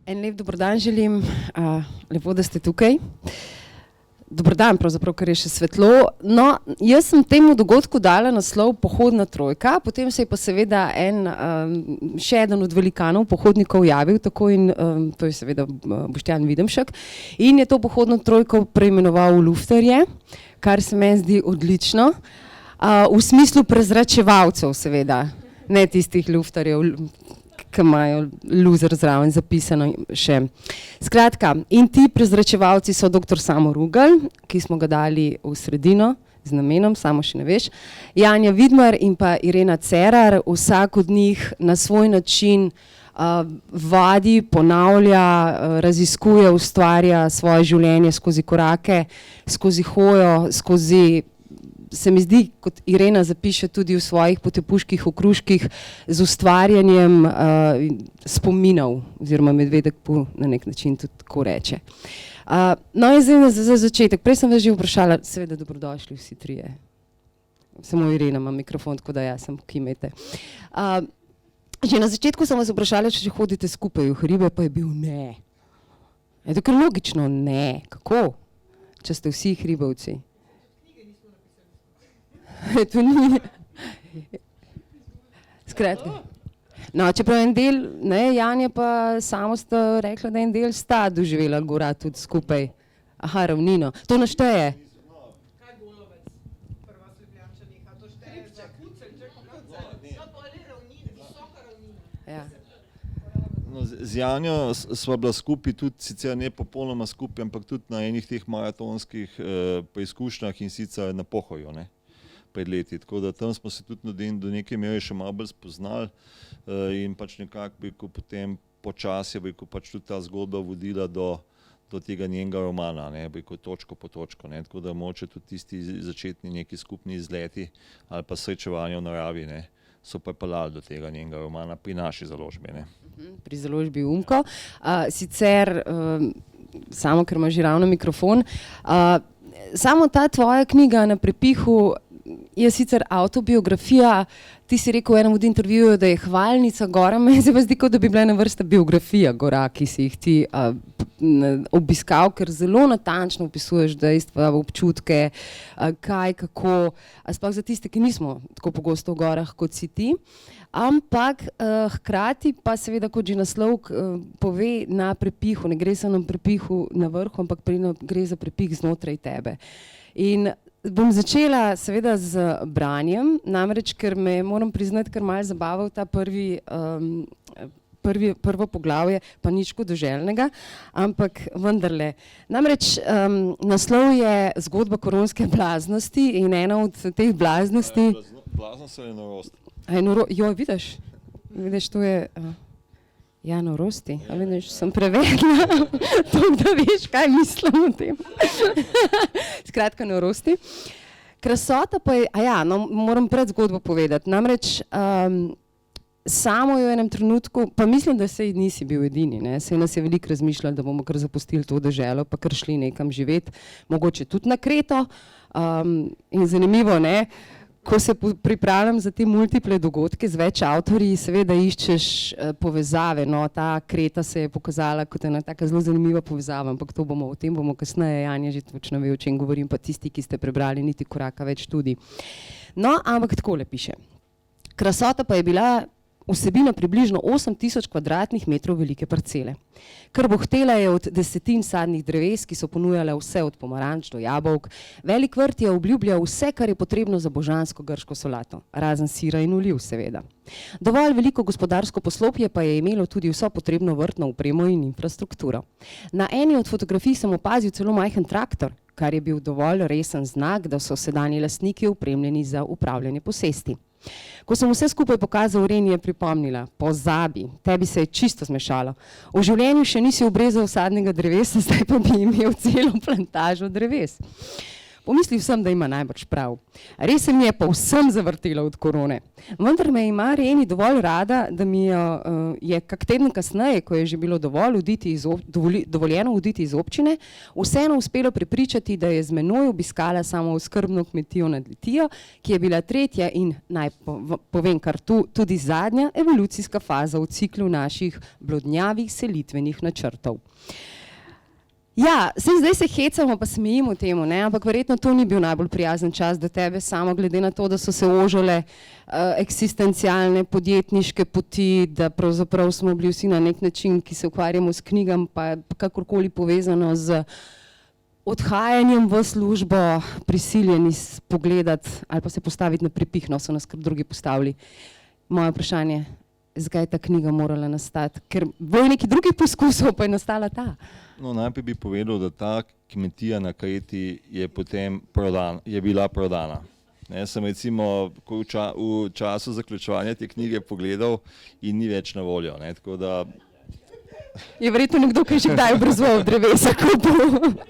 En lep dobrodan želim, lepo, da ste tukaj. Dobrodan, pravzaprav, ker je še svetlo. No, jaz sem temu dogodku dala naslov Pohodna trojka, potem se je pa seveda še eden od velikanov pohodnikov javil, tako in to je seveda Boštjan Videmšek, in je to Pohodno trojko preimenoval v luftarje, kar se meni zdi odlično, v smislu prezračevalcev seveda, ne tistih luftarjev, ki imajo loser zraven zapisano še. Skratka, in ti prezračevalci so dr. Samo Rugelj, ki smo ga dali v sredino z namenom, samo še ne veš, Janja Vidmar in pa Irena Cerar, vsak od njih na svoj način vadi, ponavlja, raziskuje, ustvarja svoje življenje skozi korake, skozi hojo, skozi, se mi zdi, kot Irena zapiše tudi v svojih potepuških okruških, z ustvarjanjem spominov, oziroma Medvedek Pu na nek način tudi tako reče. No in zdaj za začetek, prej sem vas že vprašala, seveda dobrodošli vsi trije. Samo Irena ima mikrofon, tako da jaz sem, kimejte. Že na začetku sem vas vprašala, če hodite skupaj v hribe, pa je bil ne. Je to kar logično, ne. Kako? Če ste vsi hribovci. To ni. Skratka. No, čeprav en del, ne, Janja pa samo sta rekla, da en del sta doživela gora tudi skupaj. Aha, ravnino. To našteje? Kaj Golovec? Prva s Ljubljančanih, to šteje za Kucelj, no to je ravnina, visoka ravnina. Ja. No, z Janjo sva bila skupaj tudi, sicer ne popolnoma skupaj, ampak tudi na enih teh maratonskih preizkušnjah in sicer na Pohoju, ne, pred leti. Tako da tam smo se tudi do neke mere še malo bolj spoznali in pač nekako bi potem počasi bi pač tudi ta zgodba vodila do tega njenega romana, ne, bi točko po točko, ne, tako da moče tudi tisti začetni neki skupni izleti ali pa srečevanje v naravi, ne, so pripeljali do tega njenega romana pri naši založbi, ne. Pri založbi Umko. Sicer, samo ker ima že ravno mikrofon, samo ta tvoja knjiga Na prepihu je sicer autobiografija, ti si rekel v enem od intervjujev, da je hvalnica gora, meni se pa zdi, kot da bi bila ena vrsta biografija gora, ki si jih ti obiskal, ker zelo natančno opisuješ dejstva, občutke, kaj, kako, sploh za tiste, ki nismo tako pogosto v gorah, kot si ti. Ampak hkrati pa seveda, kot že naslov pove, na prepihu, ne gre se na prepihu na vrhu, ampak gre za prepih znotraj tebe. In bom začela seveda z branjem, namreč, ker me, moram priznati, kar malo zabaval ta prvo poglavje, pa nič hudoželjnega, ampak vendarle. Namreč naslov je Zgodba koronske blaznosti in ena od teh blaznosti... Blaznost ali norost? Jo, vidiš, to je... Ja, norosti. A vidiš, sem prevedla, da veš, kaj mislim o tem. Skratka, norosti. Krasota pa je, no, moram pred zgodbo povedati. Namreč, samo je v enem trenutku, pa mislim, da sej nisi bil edini, ne, sej nas je veliko razmišljali, da bomo kar zapustili to deželo, pa kar šli nekam živeti, mogoče tudi na Kreto. In zanimivo, ne, ko se pripravljam za te multiple dogodke z več avtorji, seveda iščeš povezave, no, ta Kreta se je pokazala kot ena taka zelo zanimiva povezava, ampak o tem bomo kasneje, Janja že točno ve, o čem govorim, pa tisti, ki ste prebrali niti koraka več tudi. No, ampak takole piše. Krasota pa je bila vsebina približno 8000 kvadratnih metrov velike parcele. Kar bohtela je od desetin sadnih dreves, ki so ponujale vse od pomaranč do jabolk. Velik vrt je obljubljal vse, kar je potrebno za božansko grško solato, razen sira in oliv, seveda. Dovolj veliko gospodarsko poslopje pa je imelo tudi vso potrebno vrtno opremo in infrastrukturo. Na eni od fotografij sem opazil celo majhen traktor, kar je bil dovolj resen znak, da so sedanji lastniki opremljeni za upravljanje posesti. Ko sem vse skupaj pokazal, Ireni je pripomnila, pozabi, tebi se je čisto zmešalo. V življenju še nisi obrezal sadnega drevesa, zdaj pa bi imel celo plantažo dreves. Pomislil sem, da ima najbrž prav. Res se mi je povsem zavrtela od korone. Vendar me ima Reni dovolj rada, da mi je kak teden kasneje, ko je že bilo dovoljeno oditi iz občine, vseeno uspelo prepričati, da je z menoj obiskala samooskrbno kmetijo nad Litijo, ki je bila tretja in naj povem kar tu, tudi zadnja evolucijska faza v ciklu naših blodnjavih selitvenih načrtov. Ja, zdaj se hecamo pa smejimo temu, ne? Ampak verjetno to ni bil najbolj prijazen čas do tebe, samo glede na to, da so se ožile eksistencialne podjetniške poti, da pravzaprav smo bili vsi na nek način, ki se ukvarjamo s knjigami, pa kakorkoli povezano z odhajanjem v službo, prisiljeni pogledati ali pa se postaviti na prepih, no, so nas kar drugi postavili. Moje vprašanje, zakaj je ta knjiga morala nastati? Ker v nekih drugih poskusov pa je nastala ta. No, najprej bi povedal, da ta kmetija na Kreti je potem bila prodana. Ne, sem recimo v času zaključovanja te knjige pogledal in ni več na voljo. Ne, tako da... Je verjetno nekdo, ki je že kdaj obrezoval drevesa kupil.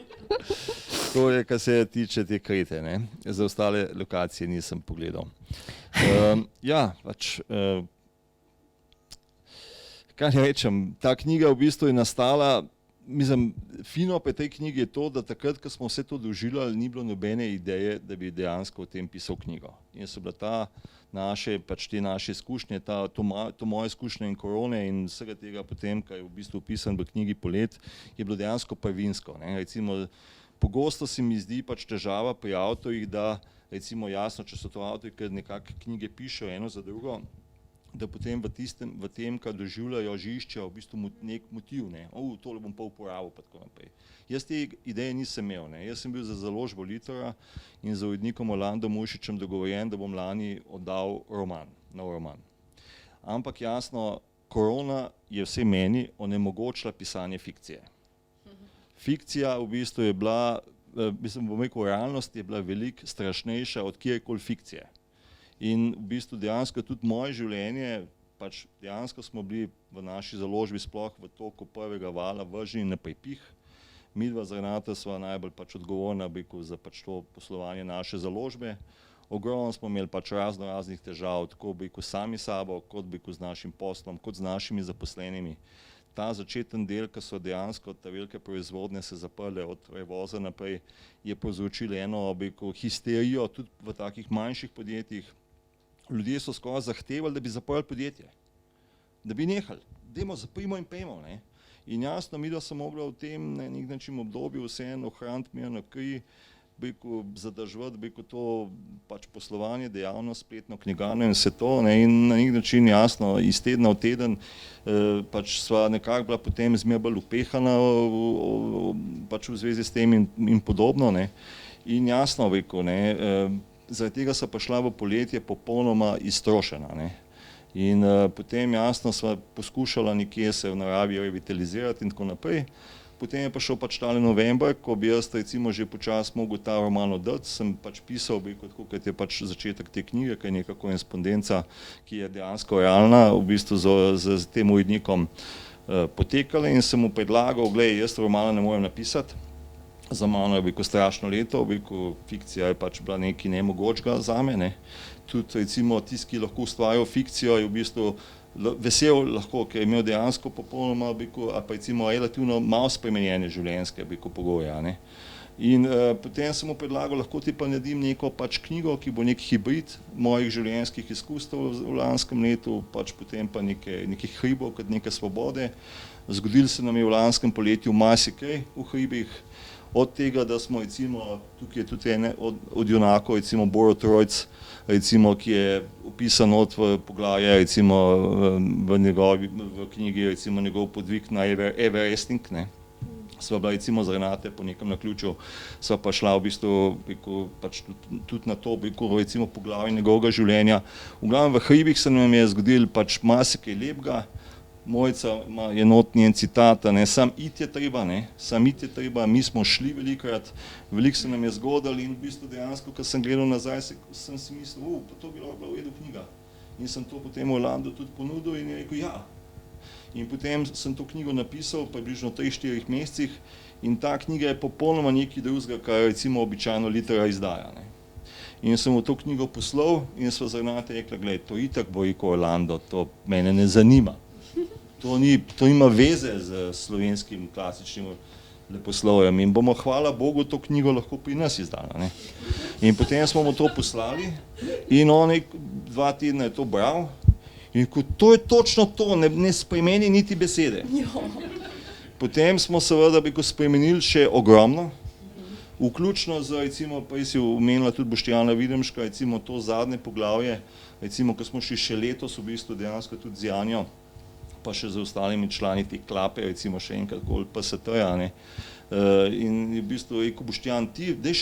To je, kar se tiče te Krete. Ne. Za ostale lokacije nisem pogledal. Kaj rečem, ta knjiga v bistvu je nastala. Mislim, fino pri tej knjigi je to, da takrat, ko smo vse to doživljali, ni bilo nobene ideje, da bi dejansko o tem pisal knjigo. In so bila te naše izkušnje, to moje izkušnje in korone in vsega tega potem, kar je v bistvu opisan v knjigi Polet, je bilo dejansko prvinsko. Ne. Recimo, pogosto se mi zdi težava pri avtorjih, da recimo jasno, če so to avtorji, ker nekako knjige pišejo eno za drugo, da potem v tem, kar doživljajo, iščejo v bistvu nek motiv, ne, tole bom pa uporabil, pa tako naprej. Jaz te ideje nisem imel, ne, jaz sem bil za založbo Litora in za urednikom Orlandom Mušičem dogovorjen, da bom lani oddal nov roman. Ampak jasno, korona je vse meni onemogočila pisanje fikcije. Fikcija v bistvu je bila, bom rekel, realnost je bila veliko strašnejša od kjerkoli fikcije. In v bistvu dejansko tudi moje življenje, dejansko smo bili v naši založbi sploh v toku prvega vala vrženi na prepih. Midva z Renato sva najbolj odgovorna za to poslovanje naše založbe. Ogromno smo imeli raznih težav, tako sami sabo, kot z našim poslom, kot z našimi zaposlenimi. Ta začeten del, ko so dejansko te velike proizvodnje se zaprle od prevoza naprej, je povzročilo eno histerijo tudi v takih manjših podjetjih. Ljudje so skoraj zahtevali, da bi zaprli podjetje, da bi nehali, dajmo zaprimo in pejmo. Ne? In jasno, midva sem mogla v tem na nek način obdobju vseeno ohraniti mirno kri, zadržati to poslovanje, dejavnost, spletno knjigarno in vse to. Ne? In na nek način jasno, iz tedna v teden sva nekako bila potem zmeraj bolj upehana v zvezi s tem in podobno. Ne? In jasno, zaradi tega so pa šla v Poletje popolnoma iztrošena. Ne? In potem jasno sva poskušala nekje se v naravi revitalizirati in tako naprej. Potem je pa šel tale november, ko bi jaz recimo že počasi mogel ta roman oddati, sem pisal, tako kot je začetek te knjige, ki je neka korespondenca, ki je dejansko realna, v bistvu z tem urednikom potekala in sem mu predlagal, glej, jaz romana ne morem napisati, za mano je strašno leto, fikcija je bila nekaj nemogočega zame, ne. Tudi recimo tisti, ki lahko ustvarjajo fikcijo, je v bistvu vesel lahko, ker je imel dejansko popolnoma, ali pa recimo relativno malo spremenjene življenjske pogoje. Ne. In potem sem mu predlagal, lahko ti pa naredim neko knjigo, ki bo nek hibrid mojih življenjskih izkustev v lanskem letu, potem pa nekih hribov, kot neke svobode. Zgodilo se nam je v lanskem poletju marsikaj v hribih, od tega, da smo recimo, tukaj je tudi ene od junakov, recimo Borut Rojc, recimo, ki je opisan od poglavja, recimo v knjigi, recimo njegov podvig na Everesting, ne. Sva bila recimo z Renate po nekem naključju, sva pa šla v bistvu tudi na to, recimo poglavje njegovega življenja. V glavnem v hribih se nam je zgodil marsikaj lepega. Mojca je not njen citat, sam iti je treba, mi smo šli velikokrat, veliko se nam je zgodilo in v bistvu dejansko, ko sem gledal nazaj, sem si mislil, pa to bi lahko bila v redu knjiga. In sem to potem Orlandu tudi ponudil in je rekel, ja, In potem sem to knjigo napisal približno v 3-4 mesecih in ta knjiga je popolnoma nekaj drugega, kar recimo običajno litera izdaja. Ne. In sem v to knjigo poslal in sva z Renate rekla, gled, to itak bo rekel Orlando, to mene ne zanima. To ima veze z slovenskim klasičnim leposlovjem in bomo, hvala Bogu, to knjigo lahko pri nas izdala. Ne. In potem smo mu to poslali in on 2 tedna je to bral in rekel, to je točno to, ne spremeni niti besede. Potem smo seveda spremenili še ogromno, vključno z, recimo, prej si omenila tudi Boštjana Videmška, recimo to zadnje poglavje, recimo, ko smo šli še letos v bistvu dejansko tudi z Janjo, pa še z ostalimi člani te klape, recimo še enkrat koli PST-ja, ne. In v bistvu rekel Boštjan, ti, daj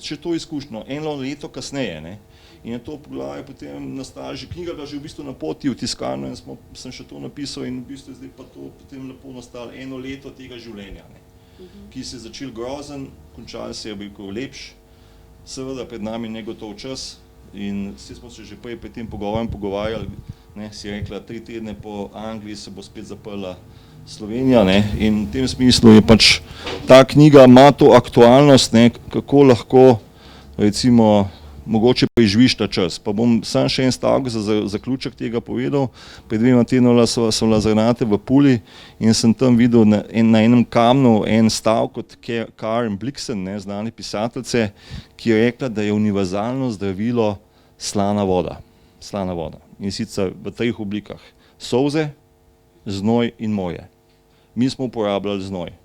še to izkušnjo, 1 leto kasneje, ne. In je to poglavje potem nastala, že knjiga ga že v bistvu na poti v tiskarno in sem še to napisal in v bistvu zdaj pa to potem lepo nastalo 1 leto tega življenja, ne. Ki se je začel grozen, končal se je lepš, seveda pred nami negotov čas in vsi smo se že prej pred tem pogovorjem pogovarjali, ne, si rekla, 3 tedne po Angliji se bo spet zaprla Slovenija, ne, in v tem smislu je pač ta knjiga ima to aktualnost, ne, kako lahko recimo mogoče preživiš ta čas. Pa bom sam še en stavek za zaključek tega povedal. Pred 2 tednoma sem bila z Renate v Puli in sem tam videl na enem kamnu en stavek od Karen Blixen, ne, znane pisateljice, ki je rekla, da je univerzalno zdravilo slana voda. Slana voda. In sicer v 3 oblikah. Solze, znoj in morje. Mi smo uporabljali znoj.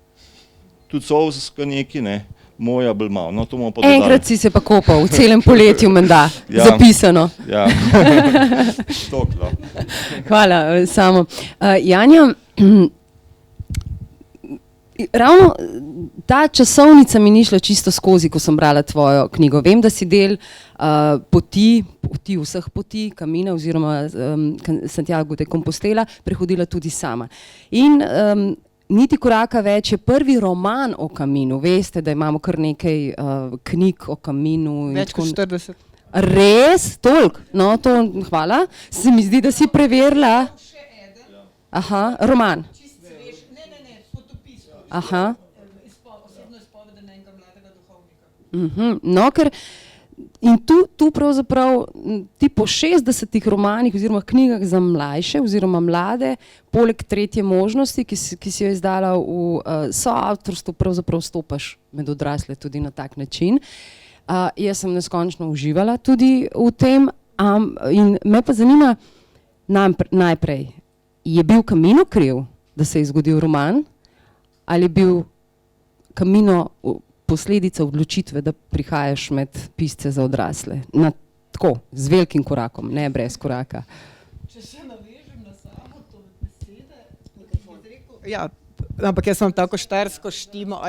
Tudi solzka neki, ne, moja bolj malo. No, to bomo pa dodali. Enkrat si se pa kopal, v celem poletju menda, ja, zapisano. Ja, Toklo. Hvala, Samo. Janja, ravno ta časovnica mi ni šla čisto skozi, ko sem brala tvojo knjigo. Vem, da si del poti vseh poti, Kamina oziroma Santiago de Compostela, prehodila tudi sama. In Niti koraka več je prvi roman o Kaminu. Veste, da imamo kar nekaj knjig o Kaminu. Več kot 40. Res? Toliko? No, to hvala. Se mi zdi, da si preverila. Še eden. Aha, roman. Čist svež. Ne, fotopis. Aha. Osebno izpoved enega mladega duhovnika. No, ker in tu pravzaprav ti po 60 romanih oziroma knjigah za mlajše oziroma mlade, poleg tretje možnosti, ki si jo izdala v soavtorstvu, pravzaprav stopaš med odrasle tudi na tak način. Jaz sem neskončno uživala tudi v tem in me pa zanima najprej, je bil Kamino kriv, da se je zgodil roman, ali je bil Kamino posledica odločitve, da prihajaš med pisce za odrasle. Tako, z velikim korakom, ne brez koraka. Če se navežem na samo to besede, ja, ampak jaz sem tako štajersko štimo,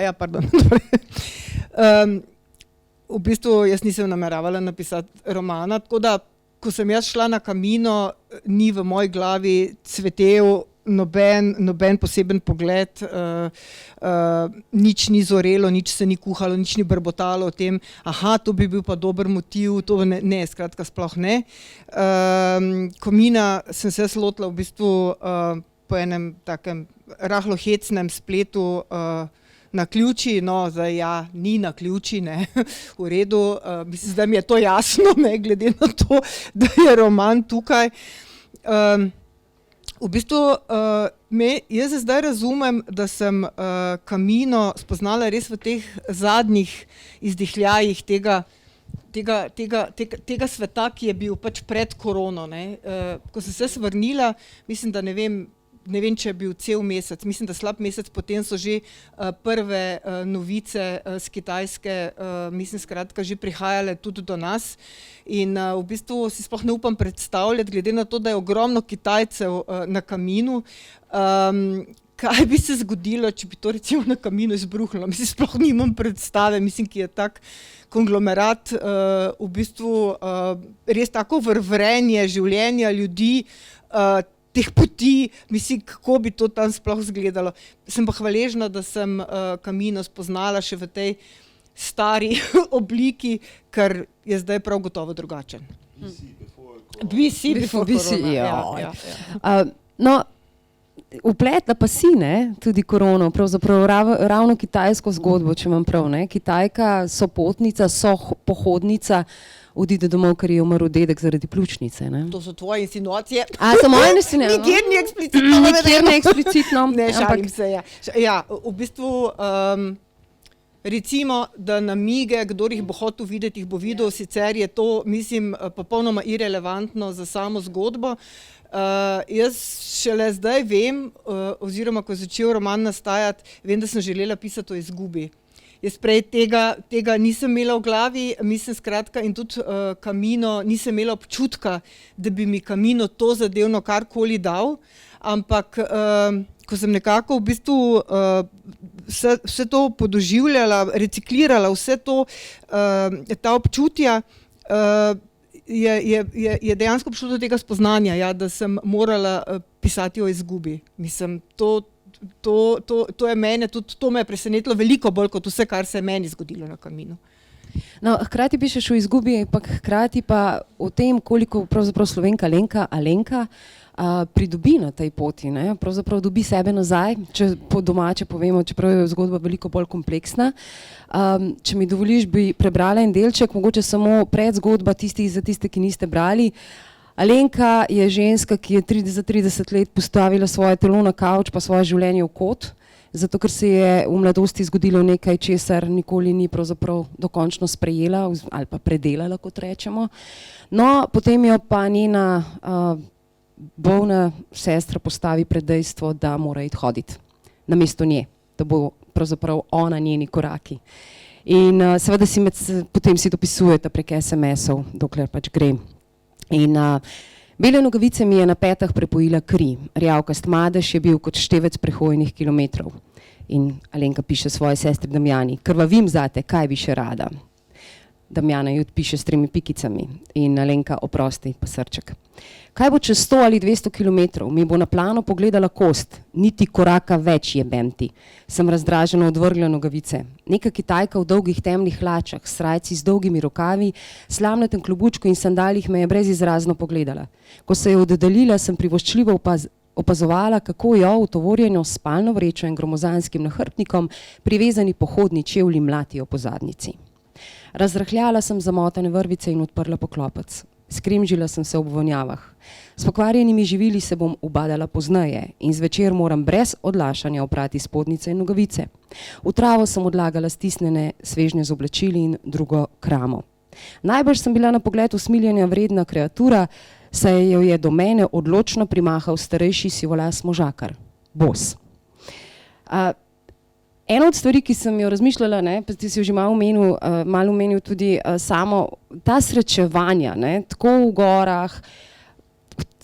v bistvu jaz nisem nameravala napisati romana, tako da, ko sem jaz šla na Kamino, ni v moji glavi cvetel noben poseben pogled, nič ni zorelo, nič se ni kuhalo, nič ni brbotalo o tem, to bi bil pa dober motiv, to ne, skratka sploh ne. Kamina sem se lotila v bistvu po enem takem rahlo hecnem spletu na ključi, no zdaj ja, ni na ključi, ne, v redu, mislim, da mi je to jasno, ne, glede na to, da je roman tukaj. V bistvu jaz zdaj razumem, da sem Kamino spoznala res v teh zadnjih izdihljajih tega sveta, ki je bil pač pred korono, ne. Ko sem se vrnila, mislim, da ne vem, če je bil cel mesec, mislim, da slab mesec potem so že prve novice z Kitajske, mislim, skratka, že prihajale tudi do nas. In v bistvu si sploh ne upam predstavljati, glede na to, da je ogromno Kitajcev na Kaminu, kaj bi se zgodilo, če bi to recimo na Kaminu izbruhnilo. Mislim, sploh nimam predstave, mislim, ki je tak konglomerat, v bistvu res tako vrvrenje življenja ljudi, teh poti, mislim, kako bi to tam sploh izgledalo. Sem pa hvaležna, da sem Kamino spoznala še v tej stari obliki, ker je zdaj prav gotovo drugačen. BC before corona. No, Upletla pa si, ne, tudi korono, pravzaprav ravno kitajsko zgodbo, če imam prav, ne. Kitajka, sopotnica, pohodnica, odide domov, ker je umrl dedek zaradi pljučnice, ne. To so tvoje insinuacije. A, so moje insinuacije? Nikjer ni eksplicitno. Nikjer ne eksplicitno. Ne, šalim se, ja. Ja, v bistvu, recimo, da namige, kdor jih bo hotel videti, jih bo videl, sicer je to, mislim, popolnoma irelevantno za samo zgodbo. Jaz šele zdaj vem, oziroma ko je začel roman nastajati, vem, da sem želela pisati o izgubi. Jaz prej tega nisem imela v glavi, mislim skratka, in tudi Camino, nisem imela občutka, da bi mi Camino to zadevno karkoli dal, ampak ko sem nekako v bistvu vse to podoživljala, reciklirala, vse to, ta občutja, je dejansko prišlo do tega spoznanja, ja, da sem morala pisati o izgubi. Mislim, to je mene, tudi to me je presenetilo veliko bolj kot vse, kar se je meni zgodilo na Caminu. No, hkrati pišeš o izgubi, ampak hkrati pa o tem, koliko pravzaprav Slovenka Alenka pridobi na tej poti, ne? Pravzaprav dobi sebe nazaj, če po domače povemo, čeprav je zgodba veliko bolj kompleksna. Če mi dovoliš, bi prebrala en delček, mogoče samo predzgodba za tiste, ki niste brali. Alenka je ženska, ki je za 30 let postavila svoje telo na kavč, pa svoje življenje v kot, zato ker se je v mladosti zgodilo nekaj, česar nikoli ni pravzaprav dokončno sprejela ali pa predelala, kot rečemo. No, potem jo pa njena bolna sestra postavi pred dejstvo, da mora iti hoditi namesto nje, da bo pravzaprav ona njeni koraki. In seveda potem si dopisujeta prek SMS-ov, dokler pač gre. In bele nogavice mi je na petah prepojila kri, rjavkast madež je bil kot števec prehojenih kilometrov. In Alenka piše svoji sestri Damjani: krvavim zate, kaj bi še rada? Damjana ji odpiše s 3 pikicami in Alenka: oprosti, pa srček. Kaj bo čez 100 ali 200 kilometrov? Mi bo na plano pogledala kost, niti koraka več jebem ti. Sem razdraženo odvrgla nogavice. Neka Kitajka v dolgih temnih hlačah, srajci z dolgimi rokavi, slamnatem klobučku in sandalih me je brezizrazno pogledala. Ko se je oddaljila, sem privoščljivo opazovala, kako jo v tovorjenju s spalno vrečo in gromozanskim nahrbtnikom privezani pohodni čevlji mlatijo po zadnjici. Razrahljala sem zamotane vrvice in odprla poklopec. Skrimžila sem se ob vonjavah. S pokvarjenimi živili se bom ubadala pozneje in zvečer moram brez odlašanja oprati spodnjice in nogavice. V travo sem odlagala stisnjene svežnje z oblačili in drugo kramo. Najbrž sem bila na pogled usmiljenja vredna kreatura, saj jo je do mene odločno primahal starejši sivolas možakar, Bos. Ena od stvari, ki sem jo razmišljala, ne, pa ti si jo že malo omenil tudi samo, ta srečevanja, ne, tako v gorah,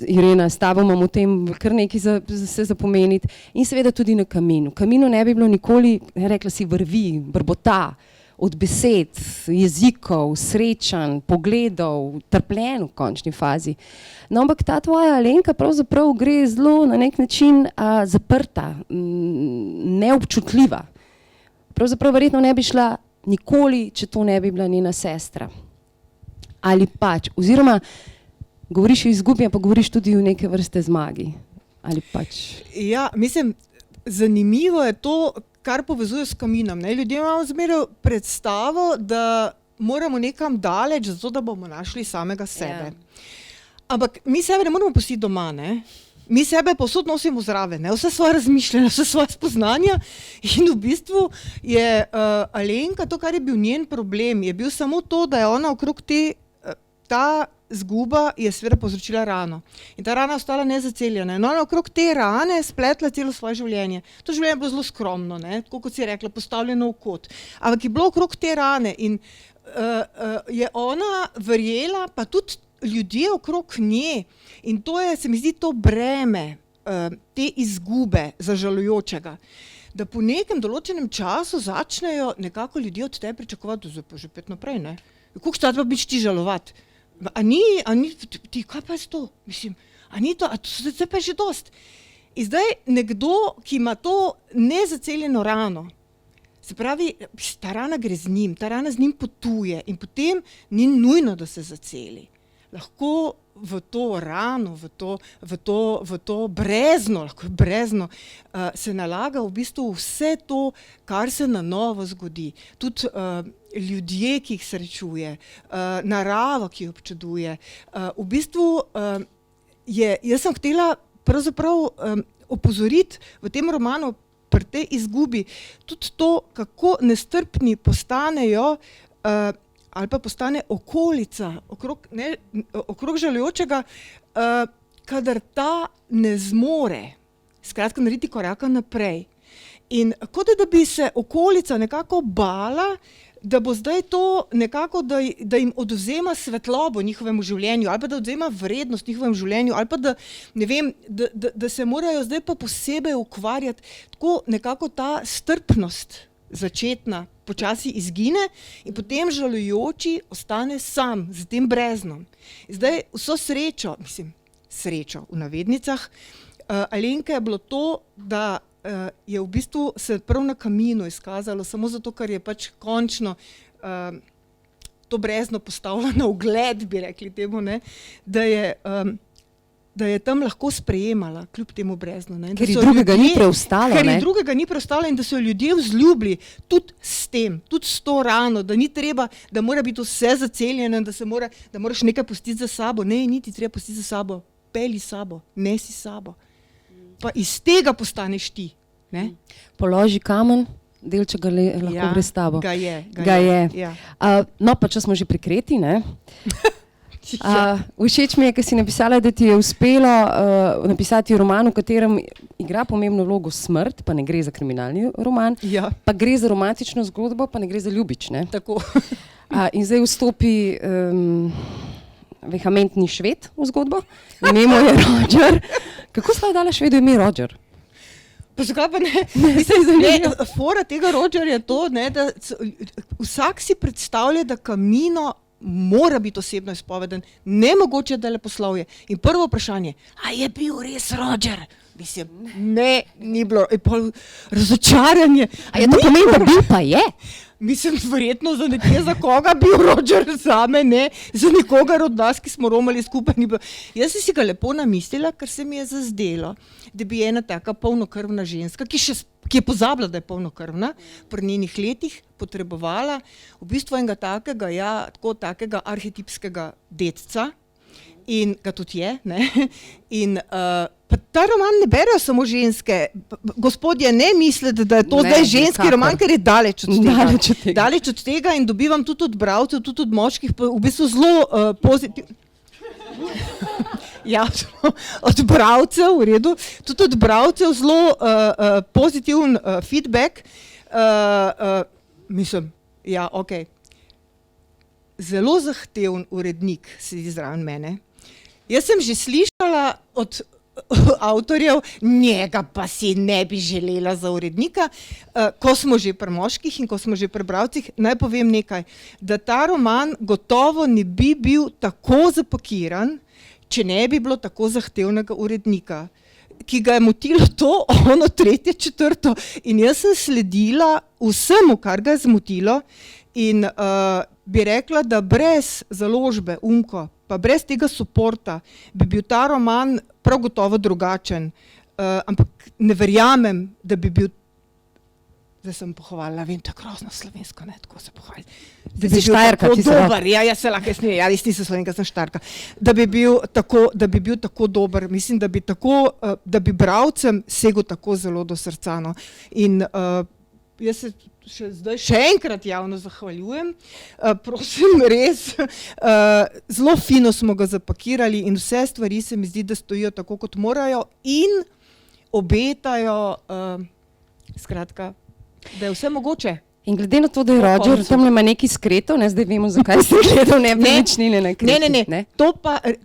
Irena, s tabo imam o tem kar nekaj se zapomeniti, in seveda tudi na Caminu. Camino ne bi bilo nikoli, rekla si, vrvi, brbota, od besed, jezikov, srečanj, pogledov, trpljenj v končni fazi. No, ampak ta tvoja Alenka pravzaprav gre zelo na nek način zaprta, neobčutljiva. Pravzaprav verjetno ne bi šla nikoli, če to ne bi bila njena sestra. Ali pač, oziroma govoriš o izgubi, pa govoriš tudi o neke vrste zmagi. Ali pač. Ja, mislim, zanimivo je to, kar povezuje s Caminom. Ljudje imamo zmeraj predstavo, da moramo nekam daleč, zato da bomo našli samega sebe. Ampak mi sebe ne moramo pustiti doma, ne? Mi sebe povsod nosimo zraven, ne? Vse svoje razmišljanja, vse svoje spoznanja, in v bistvu je Alenka, to, kar je bil njen problem, je bil samo to, da je ona okrog ta zguba je seveda povzročila rano. In ta rana je ostala nezaceljena. In ona okrog te rane spletla celo svoje življenje. To življenje je bilo zelo skromno, ne? Tako kot si rekla, postavljeno v kot. Ampak je bilo okrog te rane in je ona verjela, pa tudi ljudje okrog nje. In to je, se mi zdi, to breme te izgube zažalujočega. Da po nekem določenem času začnejo nekako ljudje od tebe pričakovati, da zdaj pa že pet naprej, ne? Koliko štat pa biš ti žalovati? A ni, ti, kaj pa je to? Mislim, a ni to, zdaj pa je že dost. In zdaj nekdo, ki ima to nezaceljeno rano, se pravi, ta rana gre z njim, ta rana z njim potuje in potem ni nujno, da se zaceli. Lahko v to rano, v to brezno, lahko brezno, se nalaga v bistvu vse to, kar se na novo zgodi. Tudi ljudje, ki jih srečuje, narava, ki jo občuduje. V bistvu jaz sem htela pravzaprav opozoriti v tem romanu pri tej izgubi tudi to, kako nestrpni postanejo ali pa postane okolica okrog žalujočega, kadar ta ne zmore skratka narediti koraka naprej. In kot da bi se okolica nekako bala, da bo zdaj to nekako, da jim odvzema svetlobo njihovemu življenju, ali pa da odvzema vrednost njihovemu življenju, ali pa da, ne vem, da se morajo zdaj pa posebej ukvarjati. Tako nekako ta strpnost začetna počasi izgine in potem žalujoči ostane sam z tem breznom. Zdaj vso srečo, srečo v navednicah, Alenke je bilo to, da je v bistvu se prav na kaminu izkazalo, samo zato, ker je pač končno to brezno postavilo na ogled, bi rekli temu, ne, da je tam lahko sprejemala, kljub temu brezno. Ne, ker ji drugega ni preostalo. Ker ji drugega ni preostalo in da so ljudje vzljubili tudi s tem, tudi s to rano, da ni treba, da mora biti vse zaceljeno, da moraš nekaj pustiti za sabo. Ne, niti treba pustiti za sabo. Pelji sabo, nesi sabo. Pa iz tega postaneš ti. Ne? Položi kamen, delček ga lahko gre s tabo. Ga je. Ja. No, pa če smo že pri Kreti, ne? Všeč mi je, ker si napisala, da ti je uspelo napisati roman, v katerem igra pomembno vlogo smrt, pa ne gre za kriminalni roman, pa gre za romantično zgodbo, pa ne gre za ljubič. Ne? Tako. In zdaj vstopi vehementni Šved v zgodbo, ime mu je Roger. Kako sta dala Švedu ime Roger? Pa zakaj pa ne? Fora tega Rogerja je to, ne, da vsak si predstavlja, da Camino mora biti osebno izpoveden, nemogoče da leposlovje. In prvo vprašanje, a je bil res Roger? Ne, ni bilo. Razočaranje. A je to pomeni, da bil pa je? Verjetno za nekje, za koga bil Roger, zame ne, za nikogar od nas, ki smo romali skupaj, ni bilo. Jaz sem si ga lepo namislila, ker se mi je zazdelo, da bi ena taka polnokrvna ženska, ki je pozabila, da je polnokrvna, pri njenih letih potrebovala v bistvu enega takega arhetipskega detca, in ga tudi je, ne, in pa ta roman ne berejo samo ženske. Gospodje, ne mislite, da je to zdaj ženski roman, ker je daleč od tega. Daleč od tega in dobivam tudi od bralcev, tudi od moških, v bistvu zelo pozitivno. Ja, od bralcev, v redu, tudi od bralcev zelo pozitiven feedback. Ja, okej. Zelo zahteven urednik sedi zraven mene. Jaz sem že slišala od avtorjev, njega pa si ne bi želela za urednika. Ko smo že pri moških in ko smo že pri bralcih, naj povem nekaj, da ta roman gotovo ne bi bil tako zapakiran, če ne bi bilo tako zahtevnega urednika, ki ga je motilo to, ono, tretje, četrto. In jaz sem sledila vsemu, kar ga je zmotilo, in bi rekla, da brez založbe Umko, pa brez tega suporta, bi bil ta roman prav gotovo drugačen. Ampak ne verjamem, da bi bil, zdaj sem pohvalila, vem, to je grozno slovensko, ne, tako se pohvali. Da bi bil Štajerka, tako dober, jaz se lahko jaz nisem Slovenka, sem Štajerka. Da bi bil tako dober, mislim, da bi bralcem segel tako zelo do srca. No. In jaz se še enkrat javno zahvaljujem. Prosim, res, zelo fino smo ga zapakirali in vse stvari se mi zdi, da stojijo tako, kot morajo in obetajo, skratka, da je vse mogoče. In glede na to, da je Roger tam ima neki skreto, ne, zdaj vemo, zakaj si gledal Nepremičnine na Kreti. Ne.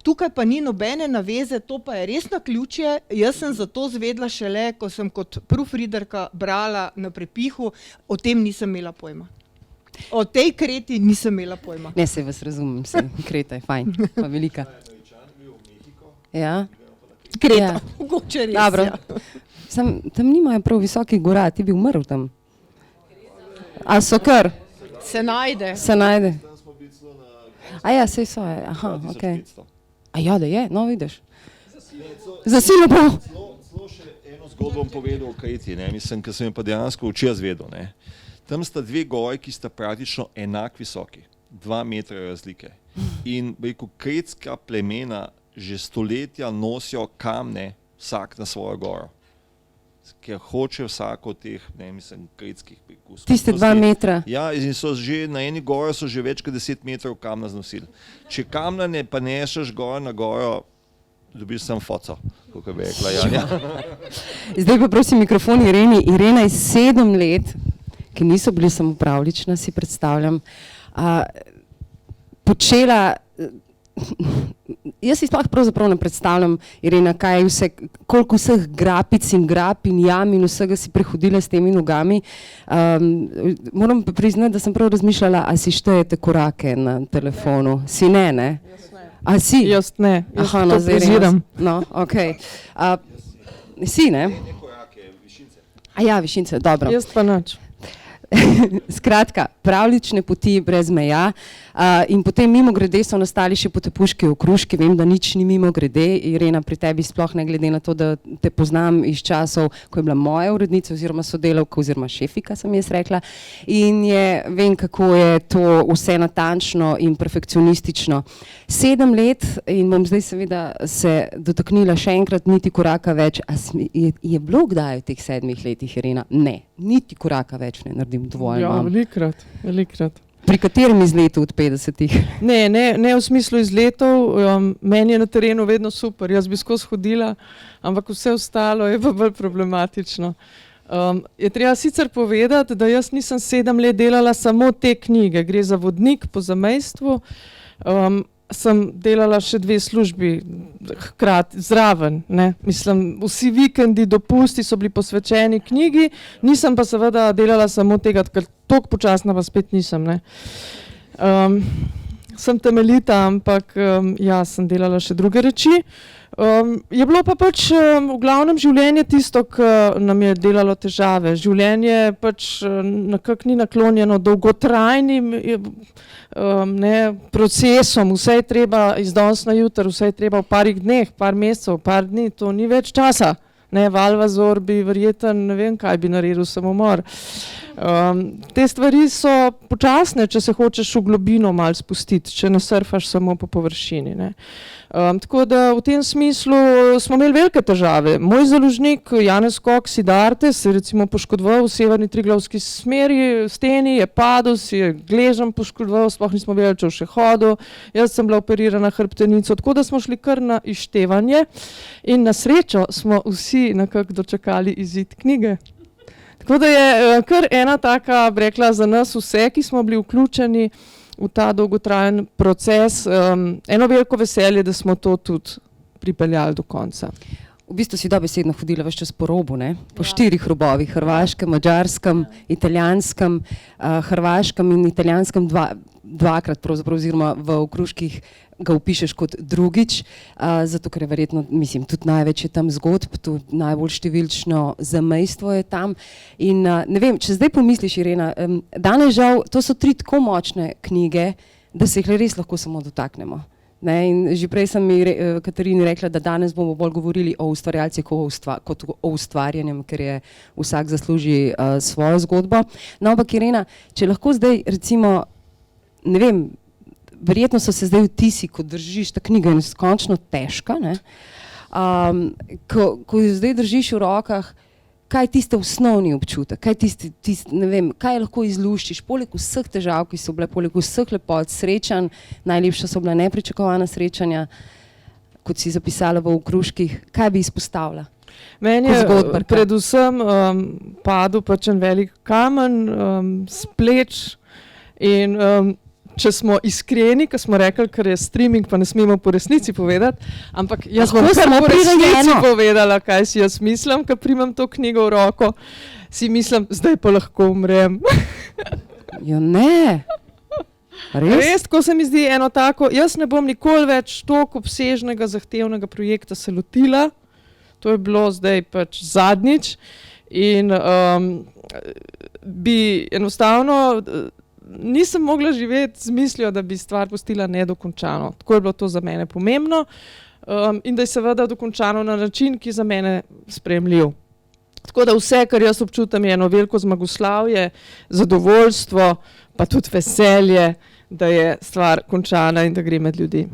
Tukaj pa ni nobene naveze, to pa je res naključje. Jaz sem za to zvedla šele, ko sem kot proofreaderka brala na prepihu, o tem nisem imela pojma. O tej Kreti nisem imela pojma. Ne, se vas razumem, Kreta je fajn, pa velika. Ja. Kreta, mogoče res. Dobro. Tam nimajo prav visokih gora, ti bi umrl tam. A so kar? Se najde. A ja, sej so, aha, okej. A ja, da je, no vidiš. Za silo prav. Celo še eno zgodbo bom povedal o Kreti, ne, mislim, ker sem jo pa dejansko včeraj zvedel, ne. Tam sta dve gori, ki sta praktično enak visoki, 2 metra razlike. In rekel, kretska plemena že stoletja nosijo kamne vsak na svojo goro. Ker hoče vsako od teh, ne mislim, kretskih skupnosti. Tiste 2 metra. Ja, in so že na eni gori so že več kot 10 metrov kamna znosili. Če kamna ne pa neseš gor na goro, dobiš sam foco, kako bi rekla Janja. Zdaj pa prosim mikrofon Ireni. Irena je 7 let, ki niso bili samo pravlična, si predstavljam, počela, jaz si sploh pravzaprav ne predstavljam, Irena, kaj vse, koliko vseh grapic in grap in jam in vsega si prehodila s temi nogami. Moram pa priznati, da sem prav razmišljala, a si štejete korake na telefonu. Si ne, ne? A si? Jaz ne, jaz Aha, to preziram. No, okej. Si, ne? A ja, višince, dobro. Jaz pa nič. Skratka, pravlične poti brez meja in potem mimo grede so nastali še potepuški okruški, vem, da nič ni mimo grede, Irena, pri tebi sploh ne glede na to, da te poznam iz časov, ko je bila moja urednica oziroma sodelavka oziroma šefika, sem jaz rekla, in vem, kako je to vse natančno in perfekcionistično. 7 let in bom zdaj seveda se dotaknila še enkrat niti koraka več, a je bilo kdaj v teh 7 letih, Irena? Ne, niti koraka več ne naredim dovolj. Ja, velikrat. Pri katerem izletu od 50-ih? Ne v smislu izletov, meni je na terenu vedno super, jaz bi skozi hodila, ampak vse ostalo je pa bolj problematično. Je treba sicer povedati, da jaz nisem 7 let delala samo te knjige, gre za vodnik po zamejstvu, sem delala še 2 službi hkrati zraven, ne. Mislim, vsi vikendi, dopusti so bili posvečeni knjigi, nisem pa seveda delala samo tega, ker toliko počasna pa spet nisem, ne. Sem temeljita, ampak ja, sem delala še druge reči. Je bilo pa pač v glavnem življenje tisto, ki nam je delalo težave. Življenje pač nekako ni naklonjeno dolgotrajnim procesom, vse je treba iz danes na jutri, vse je treba v parih dneh, par mesecev, par dni, to ni več časa. Ne, Valvazor bi verjeten, ne vem kaj bi naredil, samomor. Te stvari so počasne, če se hočeš v globino malo spustiti, če ne surfaš samo po površini, ne. Tako da v tem smislu smo imeli velike težave. Moj založnik Janez Kok Siddharte se je recimo poškodoval v severni Triglavski steni, je padel, si je gležem poškodoval, sploh nismo vedeli, če še hodil. Jaz sem bila operirana hrbtenico, tako da smo šli kar na izštevanje in na srečo smo vsi nekako dočakali izid knjige. Tako da je kar ena taka, bi rekla, za nas vse, ki smo bili vključeni v ta dolgotrajen proces, eno veliko veselje, da smo to tudi pripeljali do konca. V bistvu si dobesedno hodila ves čas po robu, ne? Po 4 robovih, hrvaškem, madžarskem, italijanskem, hrvaškem in italijanskem dvakrat pravzaprav, oziroma v okruških ga upišeš kot drugič, zato ker je verjetno, mislim, tudi največ je tam zgodb, tudi najbolj številčno zamejstvo je tam. In ne vem, če zdaj pomisliš, Irena, danes žal, to so 3 tako močne knjige, da se jih res lahko samo dotaknemo. Ne, in že prej sem Katarini rekla, da danes bomo bolj govorili o ustvarjalcih kot o ustvarjanjem, ker je vsak zasluži svojo zgodbo. No, ampak Irena, če lahko zdaj recimo, ne vem, verjetno so se zdaj vtisi, ko držiš ta knjiga in neskončno težka, ne? Ko jo zdaj držiš v rokah, kaj je tiste osnovni občutek, ne vem, kaj lahko izluščiš, poleg vseh težav, ki so bile, poleg vseh lepot, srečanj, najlepša so bila nepričakovana srečanja, kot si zapisala v okruških, kaj bi izpostavila? Meni je predvsem padel pač en velik kamen s pleč in če smo iskreni, ko smo rekli, ker je streaming, pa ne smemo po resnici povedati, ampak jaz bom samo po resnici povedala, kaj si jaz mislim, ko primem to knjigo v roko, si mislim, zdaj pa lahko umrem. Jo ne. Res, ko se mi zdi eno tako, jaz ne bom nikoli več toliko obsežnega, zahtevnega projekta se lotila, to je bilo zdaj pač zadnjič in bi enostavno nisem mogla živeti z mislijo, da bi stvar pustila nedokončano. Tako je bilo to za mene pomembno in da je seveda dokončano na način, ki je za mene sprejemljiv. Tako da vse, kar jaz občutam, je eno veliko zmagoslavje, zadovoljstvo, pa tudi veselje, da je stvar končana in da gre med ljudi.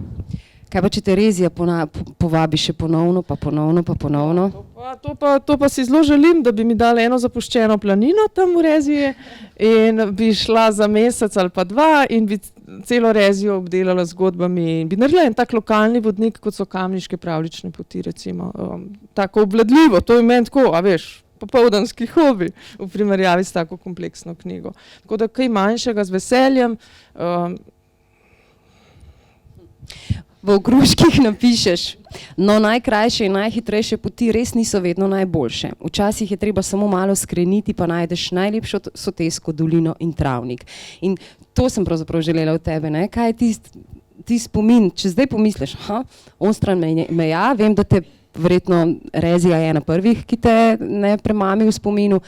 Kaj pa, če te Rezija povabi še ponovno, pa ponovno, pa ponovno? To pa si zelo želim, da bi mi dali eno zapuščeno planino tam v Reziji in bi šla za mesec ali pa 2 in bi celo Rezijo obdelala zgodbami in bi naredila en tak lokalni vodnik, kot so Kamniške pravljične poti, recimo. Tako obvladljivo, to je meni tako, a veš, popoldanski hobi v primerjavi s tako kompleksno knjigo. Tako da kaj manjšega z veseljem. V okruških napišeš, no najkrajše in najhitrejše poti res niso vedno najboljše. Včasih je treba samo malo skreniti, pa najdeš najlepšo sotesko dolino in travnik. In to sem pravzaprav želela od tebe, ne? Kaj je ti spomin, če zdaj pomisliš, onstran meja, vem, da te verjetno Rezija je ena prvih, ki te ne premami v spominu.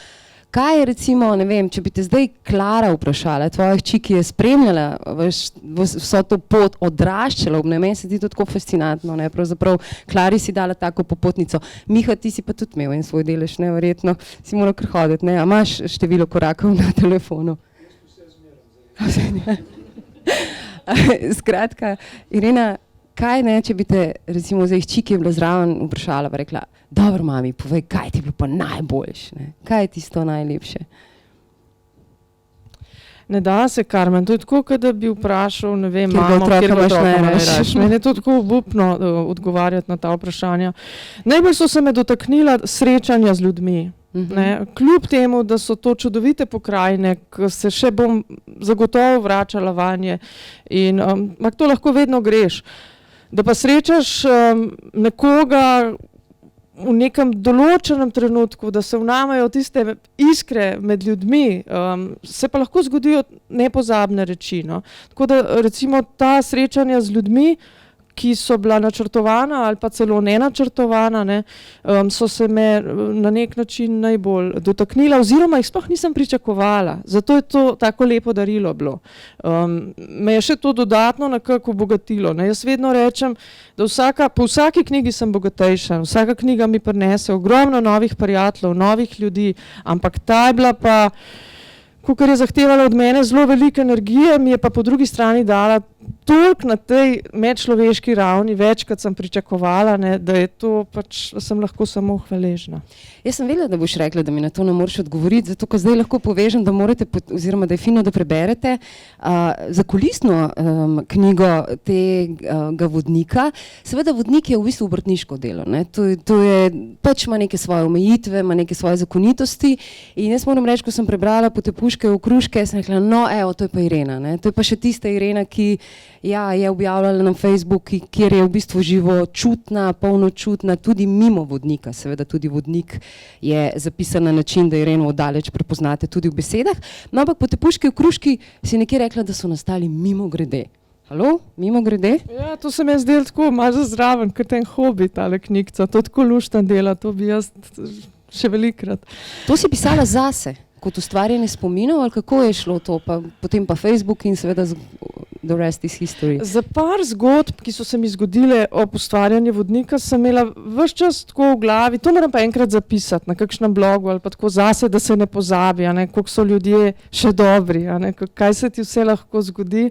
Kaj je recimo, ne vem, če bi te zdaj Klara vprašala, tvoja hči, ki je spremljala vso to pot, odraščala ob meni se ti to tako fascinantno, ne, pravzaprav Klari si dala tako popotnico. Miha, ti si pa tudi imel en svoj delež, ne, verjetno, si moral kar hoditi, ne, a imaš število korakov na telefonu? Skratka, Irena, kaj ne, če bi te recimo zdaj hči, ki je bila zraven, vprašala pa rekla, dobro mami, povej, kaj ti je bilo pa najboljše, ne? Kaj je tisto najlepše? Ne da se, Karmen, to je tako, da bi vprašal, ne vem, mamo, kjer otroka najraš. Meni je to tako obupno odgovarjati na ta vprašanja. Najbolj so se me dotaknila srečanja z ljudmi. Ne? Kljub temu, da so to čudovite pokrajine, ko se še bom zagotovo vračala vanje in to lahko vedno greš. Da pa srečaš nekoga v nekem določenem trenutku, da se vnamejo tiste iskre med ljudmi, se pa lahko zgodijo nepozabne reči. No? Tako da recimo ta srečanja z ljudmi, ki so bila načrtovana ali pa celo nenačrtovana, ne, so se me na nek način najbolj dotaknila oziroma jih sploh nisem pričakovala. Zato je to tako lepo darilo bilo. Me je še to dodatno nekako obogatilo. Ne. Jaz vedno rečem, da po vsaki knjigi sem bogatejša. Vsaka knjiga mi prinese ogromno novih prijateljev, novih ljudi, ampak ta je bila pa, kakor je zahtevala od mene zelo veliko energije, mi je pa po drugi strani dala toliko na tej medčloveški ravni, več, kot sem pričakovala, ne, da je to pač, da sem lahko samo hvaležna. Jaz sem vedela, da boš rekla, da mi na to ne moreš odgovoriti, zato ko zdaj lahko povežem, da morate, oziroma da je fino, da preberete zakulisno knjigo tega vodnika. Seveda vodnik je v bistvu obrtniško delo, ne. To je, pač ima neke svoje omejitve, ima neke svoje zakonitosti in jaz moram reči, ko sem prebrala Potepuške okruške, sem rekla, no evo, to je pa Irena, ne. To je pa še tista Irena, ki je objavljala na Facebooku, kjer je v bistvu živočutna, polnočutna, tudi mimo vodnika. Seveda tudi vodnik je zapisan na način, da Ireno oddaleč prepoznate tudi v besedah. No, ampak Potepuški okruški si nekje rekla, da so nastali mimogrede. Halo, mimogrede? Ja, to se mi je zdelo tako malo zraven, kot en hobi tale knjigca. To tako luštan dela, to bi jaz še velikrat. To si pisala zase, kot ustvarjanje spominov, ali kako je šlo to? Potem pa Facebook in seveda the rest is history. Za par zgodb, ki so se mi zgodile ob ustvarjanju vodnika, sem imela ves čas tako v glavi, to moram pa enkrat zapisati na kakšnem blogu ali pa tako zase, da se ne pozabi, koliko so ljudje še dobri, kaj se ti vse lahko zgodi,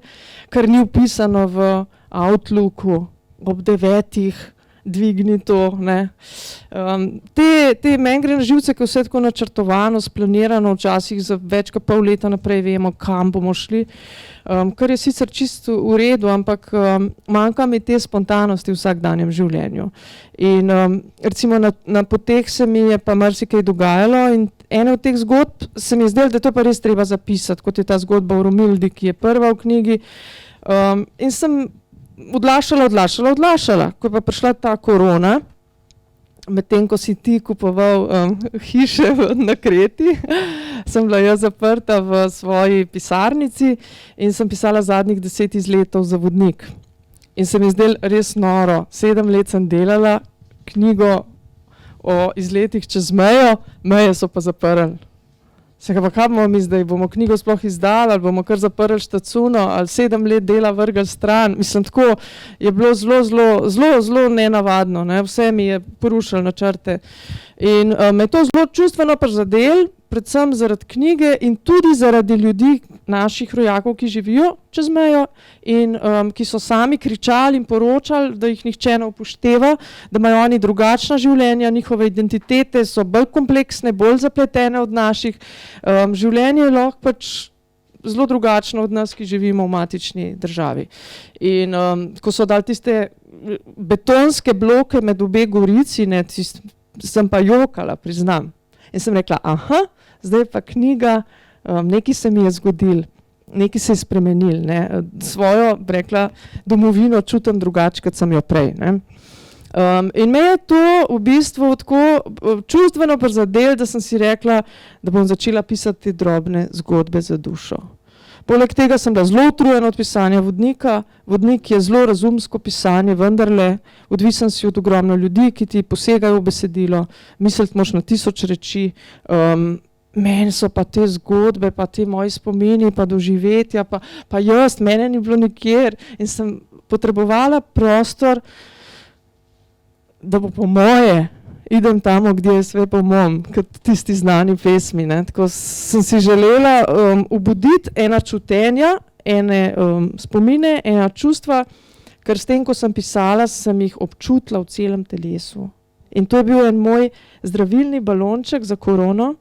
kar ni vpisano v Outlooku ob 9:00. Dvigni to. Te meni gre na živce, ko vse tako načrtovano, splanirano, včasih za več kot pol leta naprej vemo, kam bomo šli, kar je sicer čisto v redu, ampak manjka mi te spontanosti v vsakdanjem življenju. In recimo na poteh se mi je pa marsikaj dogajalo in ene od teh zgodb se mi je zdelo, da to pa res treba zapisati, kot je ta zgodba o Romildi, ki je prva v knjigi. In sem odlašala. Ko je pa prišla ta korona, medtem ko si ti kupoval hiše na Kreti, sem bila jaz zaprta v svoji pisarnici in sem pisala zadnjih 10 izletov za vodnik. In se mi zdelo res noro. 7 let sem delala knjigo o izletih čez mejo, meje so pa zaprli. Se pa kaj bomo mi zdaj, bomo knjigo sploh izdali, ali bomo kar zaprli štacuno, ali 7 let dela vrgli stran. Mislim, tako je bilo zelo nenavadno, ne? Vse mi je porušilo načrte. In me to zelo čustveno prizadelo, predvsem zaradi knjige in tudi zaradi ljudi, naših rojakov, ki živijo čez mejo in ki so sami kričali in poročali, da jih nihče ne upošteva, da imajo oni drugačna življenja, njihove identitete so bolj kompleksne, bolj zapletene od naših. Življenje je lahko pač zelo drugačno od nas, ki živimo v matični državi. In ko so dali tiste betonske bloke med obe gorici, ne, sem pa jokala, priznam. In sem rekla, aha, zdaj pa knjiga, nekaj se mi je zgodil, nekaj se je spremenil, ne. Svojo, rekla, domovino čutim drugače, kot sem jo prej, ne. In me je to v bistvu tako čustveno prizadelo, da sem si rekla, da bom začela pisati drobne zgodbe za dušo. Poleg tega sem bila zelo utrujena od pisanja vodnika. Vodnik je zelo razumsko pisanje, vendarle odvisen si od ogromno ljudi, ki ti posegajo v besedilo, misliti moraš na 1000 reči. Meni so pa te zgodbe, pa te moji spomini, pa doživetja, pa jaz, mene ni bilo nikjer in sem potrebovala prostor, da bo po moje, idem tamo, gdje je sve po mom, kot tisti znani pesmi. Ne. Tako sem si želela obuditi ena čutenja, ene spomine, ena čustva, ker s tem, ko sem pisala, sem jih občutila v celem telesu. In to je bil en moj zdravilni balonček za korono.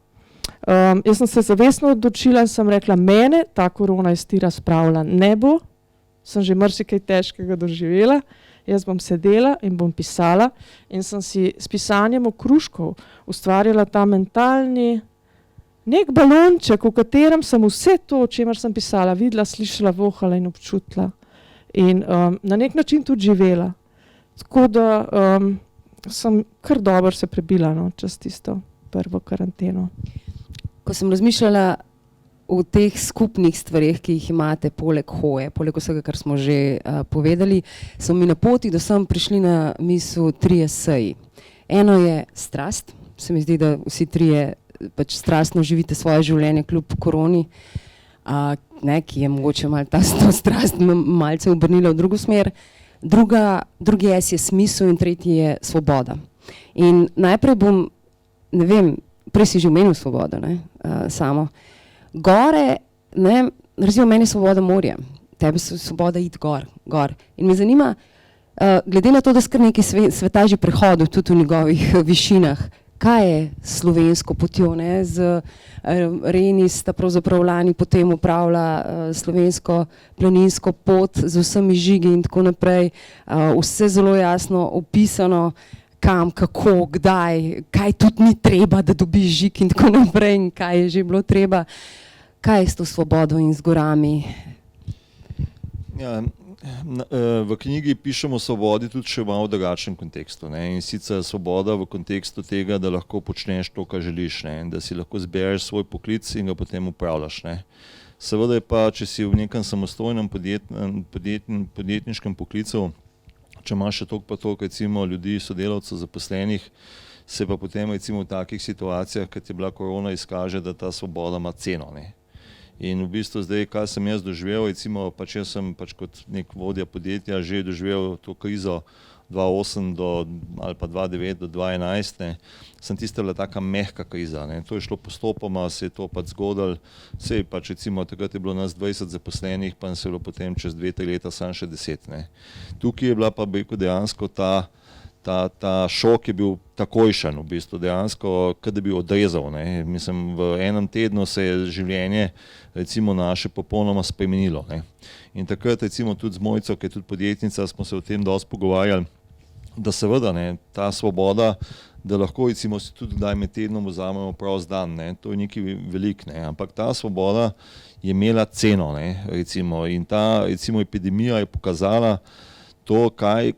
Jaz sem se zavestno odločila in sem rekla, mene ta korona iz tira spravila ne bo, sem že marsikaj težkega doživela, jaz bom sedela in bom pisala in sem si s pisanjem okruškov ustvarjala ta mentalni nek balonček, v katerem sem vse to, o čemer sem pisala, videla, slišala, vohala in občutila. In na nek način tudi živela. Tako da sem kar dobro se prebila, no, čez tisto prvo karanteno. Ko sem razmišljala o teh skupnih stvarih, ki jih imate poleg hoje, poleg vsega, kar smo že povedali, so mi na poti, da sem prišli na misel 3 eseji. Eno je strast, se mi zdi, da vsi trije pač strastno živite svoje življenje kljub koroni, ki je mogoče malo ta strast malce obrnila v drugo smer. Drugi es je smisel in tretji je svoboda. In najprej bom, ne vem, prej si že omenil svobodo, ne, samo. Gore, ne, recimo meni je svoboda morja, tebi je svoboda iti gor. In me zanima, glede na to, da skar nekaj sveta že prehodil tudi v njegovih višinah, kaj je slovensko potjo, ne, z Reni sta pravzaprav lani potem upravila slovensko planinsko pot z vsemi žigi in tako naprej, vse zelo jasno opisano, kam, kako, kdaj, kaj tudi ni treba, da dobiš žig in tako naprej in kaj je že bilo treba. Kaj je s to svobodo in z gorami? Ja, v knjigi pišemo o svobodi tudi še malo v drugačnem kontekstu, ne? In sicer svoboda v kontekstu tega, da lahko počneš to, kar želiš, ne? Da si lahko zbereš svoj poklic in ga potem upravljaš. Ne? Seveda je pa, če si v nekem samostojnem podjetniškem poklicu, če imaš še toliko pa toliko recimo ljudi, sodelavcev, zaposlenih, se pa potem recimo v takih situacijah, kot je bila korona, izkaže, da ta svoboda ima ceno. Ne? In v bistvu zdaj, kaj sem jaz doživel, recimo pač jaz sem pač kot nek vodja podjetja že doživel to krizo 2008 ali pa 2009 do 2011, ne, sem tista bila taka mehka kriza, ne. To je šlo postopoma, se je to pač zgodilo, se je pač recimo takrat je bilo nas 20 zaposlenih, pa se je bilo potem čez 2-3 leta samo še 10. Ne. Tukaj je bila pa dejansko ta šok je bil takojšen, v bistvu dejansko, kad bi odrezal. Ne. Mislim, v enem tednu se je življenje recimo naše popolnoma spremenilo. Ne. In takrat recimo tudi z Mojco, ki je tudi podjetnica, smo se o tem dosti pogovarjali, da seveda ne, ta svoboda, da lahko recimo si tudi kdaj med tednom vzamemo prost dan, ne, to je nekaj velik, ne, ampak ta svoboda je imela ceno, ne, recimo, in ta recimo epidemija je pokazala to,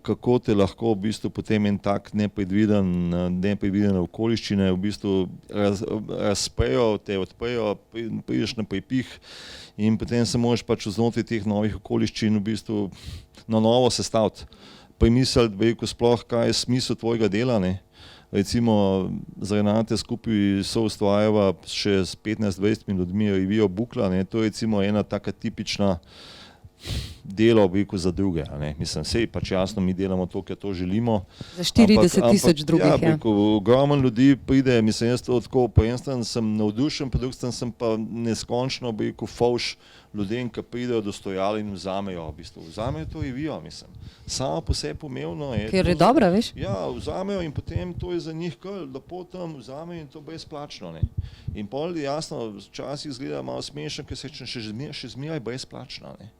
kako te lahko v bistvu potem en tak nepredvidene okoliščine v bistvu razprejo, te odprejo, prideš na prepih in potem se moraš pač znotraj teh novih okoliščin v bistvu na novo sestaviti. Premisliti, sploh kaj je smisel tvojega dela, ne? recimo z Renate skupaj soustvarjava še s 15-20 ljudmi revijo Bukla, ne, to je recimo ena taka tipična delo za druge. Mislim, sej pač jasno, mi delamo to, ker to želimo. Za 40,000 drugih, ja. Ogromno ljudi pride, mislim, jaz to tako, po en stran sem navdušen, po drugi stran sem pa neskončno, fovš ljudem, ki pridejo do stojala in vzamejo to revijo, mislim. Samo po sebi pomembno je. Ker je dobra, veš? Ja, vzamejo in potem to je za njih kar lepo tam vzamejo in to brezplačno, ne. In pol jasno, včasih izgleda malo smešno, ker se še zmeraj brezplačno, ne.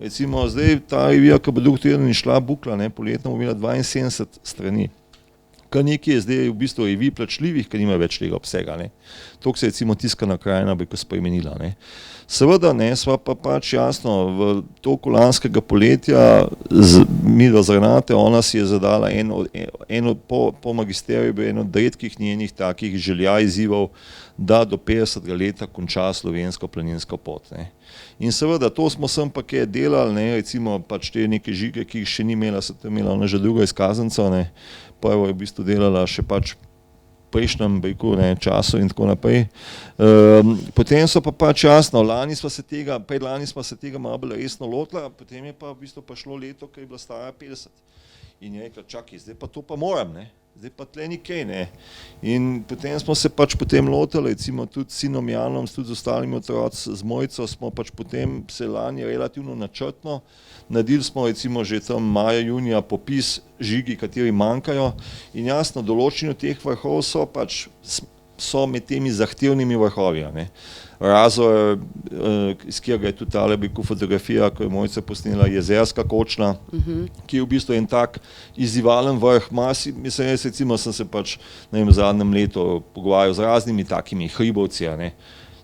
Recimo zdaj ta revija, ki bo drug teden išla Bukla, ne, poletno bo imela 72 strani. Kar nekaj je zdaj v bistvu revij plačljivih, ker nima več tega obsega, ne. Toliko se je recimo tiskana krajina spremenila, ne. Seveda, ne, sva pa pač jasno, v toku lanskega poletja midva z Renate, ona si je zadala po magisteriju bi eno od redkih njenih takih želja, izzivov, da do 50. leta konča slovensko planinsko pot, ne. In seveda, to smo sem pa kaj delali, ne, recimo pač te neke žige, ki jih še ni imela, se to imela ona že druga izkazanca, ne, prvo je v bistvu delala še pač prejšnjem času in tako naprej. Potem so pa pač jasno, predlani sva se tega malo bolj resno lotila, potem je pa v bistvu pa šlo leto, ko je bila stara 50. In je rekla, čakaj, zdaj pa to pa moram, ne. Zdaj pa tle nikaj, ne. In potem smo se pač potem lotili, recimo tudi s sinom Janom, tudi z ostalimi otroci, z Mojco smo pač potem se lani relativno načrtno, naredili smo recimo že tam maja, junija popis žigi, kateri manjkajo in jasno, določeni teh vrhov so med temi zahtevnimi vrhovi, ne. Razor, iz katerega je tudi tale fotografija, ko je Mojca posnela, Jezerska kočna, ki je v bistvu en tak izzivalen vrh. Mislim, jaz recimo sem se pač v zadnjem letu pogovarjal z raznimi takimi hribovci, ne.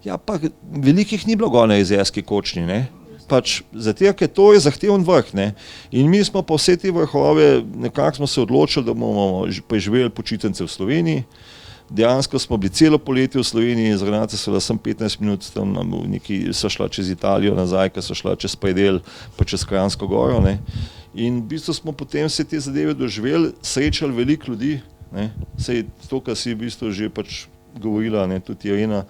Ja, pa velikih ni bilo gor na Jezerski kočni, ne. Pač zato, ker to je zahteven vrh, ne. In mi smo pa vse te vrhove, nekako smo se odločili, da bomo preživeli počitnice v Sloveniji. Dejansko smo bili celo poletje v Sloveniji, z Renate so bila sem 15 minut, tam so šla čez Italijo nazaj, ko so šla čez predel, pa čez Kranjsko goro, ne. In v bistvu smo potem vse te zadeve doživeli, srečali veliko ljudi, ne. Sej to, kar si v bistvu že pač govorila, ne, tudi Irena,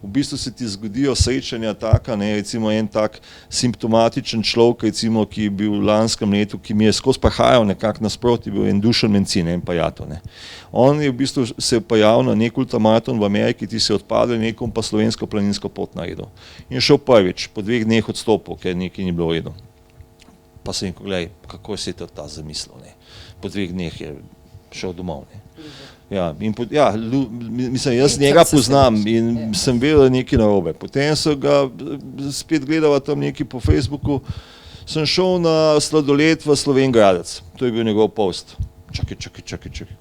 v bistvu se ti zgodijo srečanja taka, ne, recimo en tak simptomatičen človek, recimo, ki je bil v lanskem letu, ki mi je skozi prihajal nekako nasproti, bil en Dušan Mencin, en Pajato, ne. On je v bistvu se pojavil na nek ultramaraton v Ameriki, ti se je odpadel nekom pa slovensko planinsko pot naredil. In šel prvič, po 2 dneh odstopil, ker nekaj ni bilo v redu. Pa sem rekel, gledaj, kako si to ta zamislil, ne. Po 2 dneh je šel domov, ne. Ja, mislim, jaz njega poznam in sem vedel, da je nekaj narobe. Potem so ga spet gledala tam nekaj po Facebooku, sem šel na sladoled v Slovenj Gradec, to je bil njegov post. Čakaj,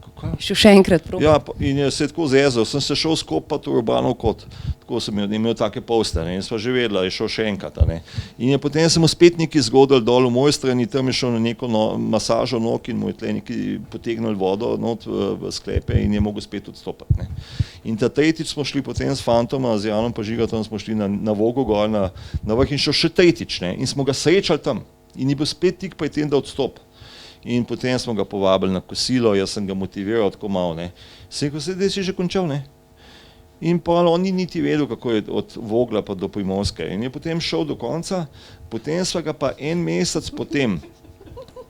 kako? Šel še enkrat probat. Ja, in je se tako zezel, sem se šel skopati v Urbanov kot, tako sem imel take poste, ne, in sva že vedela, je šel še enkrat, ne. In je potem se mu spet nekaj zgodil dol v moj strani, tam je šel na neko masažo nog in mu je tle nekaj potegnil vodo not v sklepe in je mogel spet odstopati, ne. In ta tretjič smo šli potem s fantoma, z Janom pa Žigatom smo šli na Vogo gor, na vrh in šel še tretjič, ne, in smo ga srečali tam in je bil spet tik pri tem, da odstop. In potem smo ga povabili na kosilo, jaz sem ga motiviral tako malo, ne. Sem rekel, zdaj si že končal, ne. In pa on ni niti vedel, kako je od Vogla pa do Primorske. In je potem šel do konca, potem sva ga pa en mesec potem,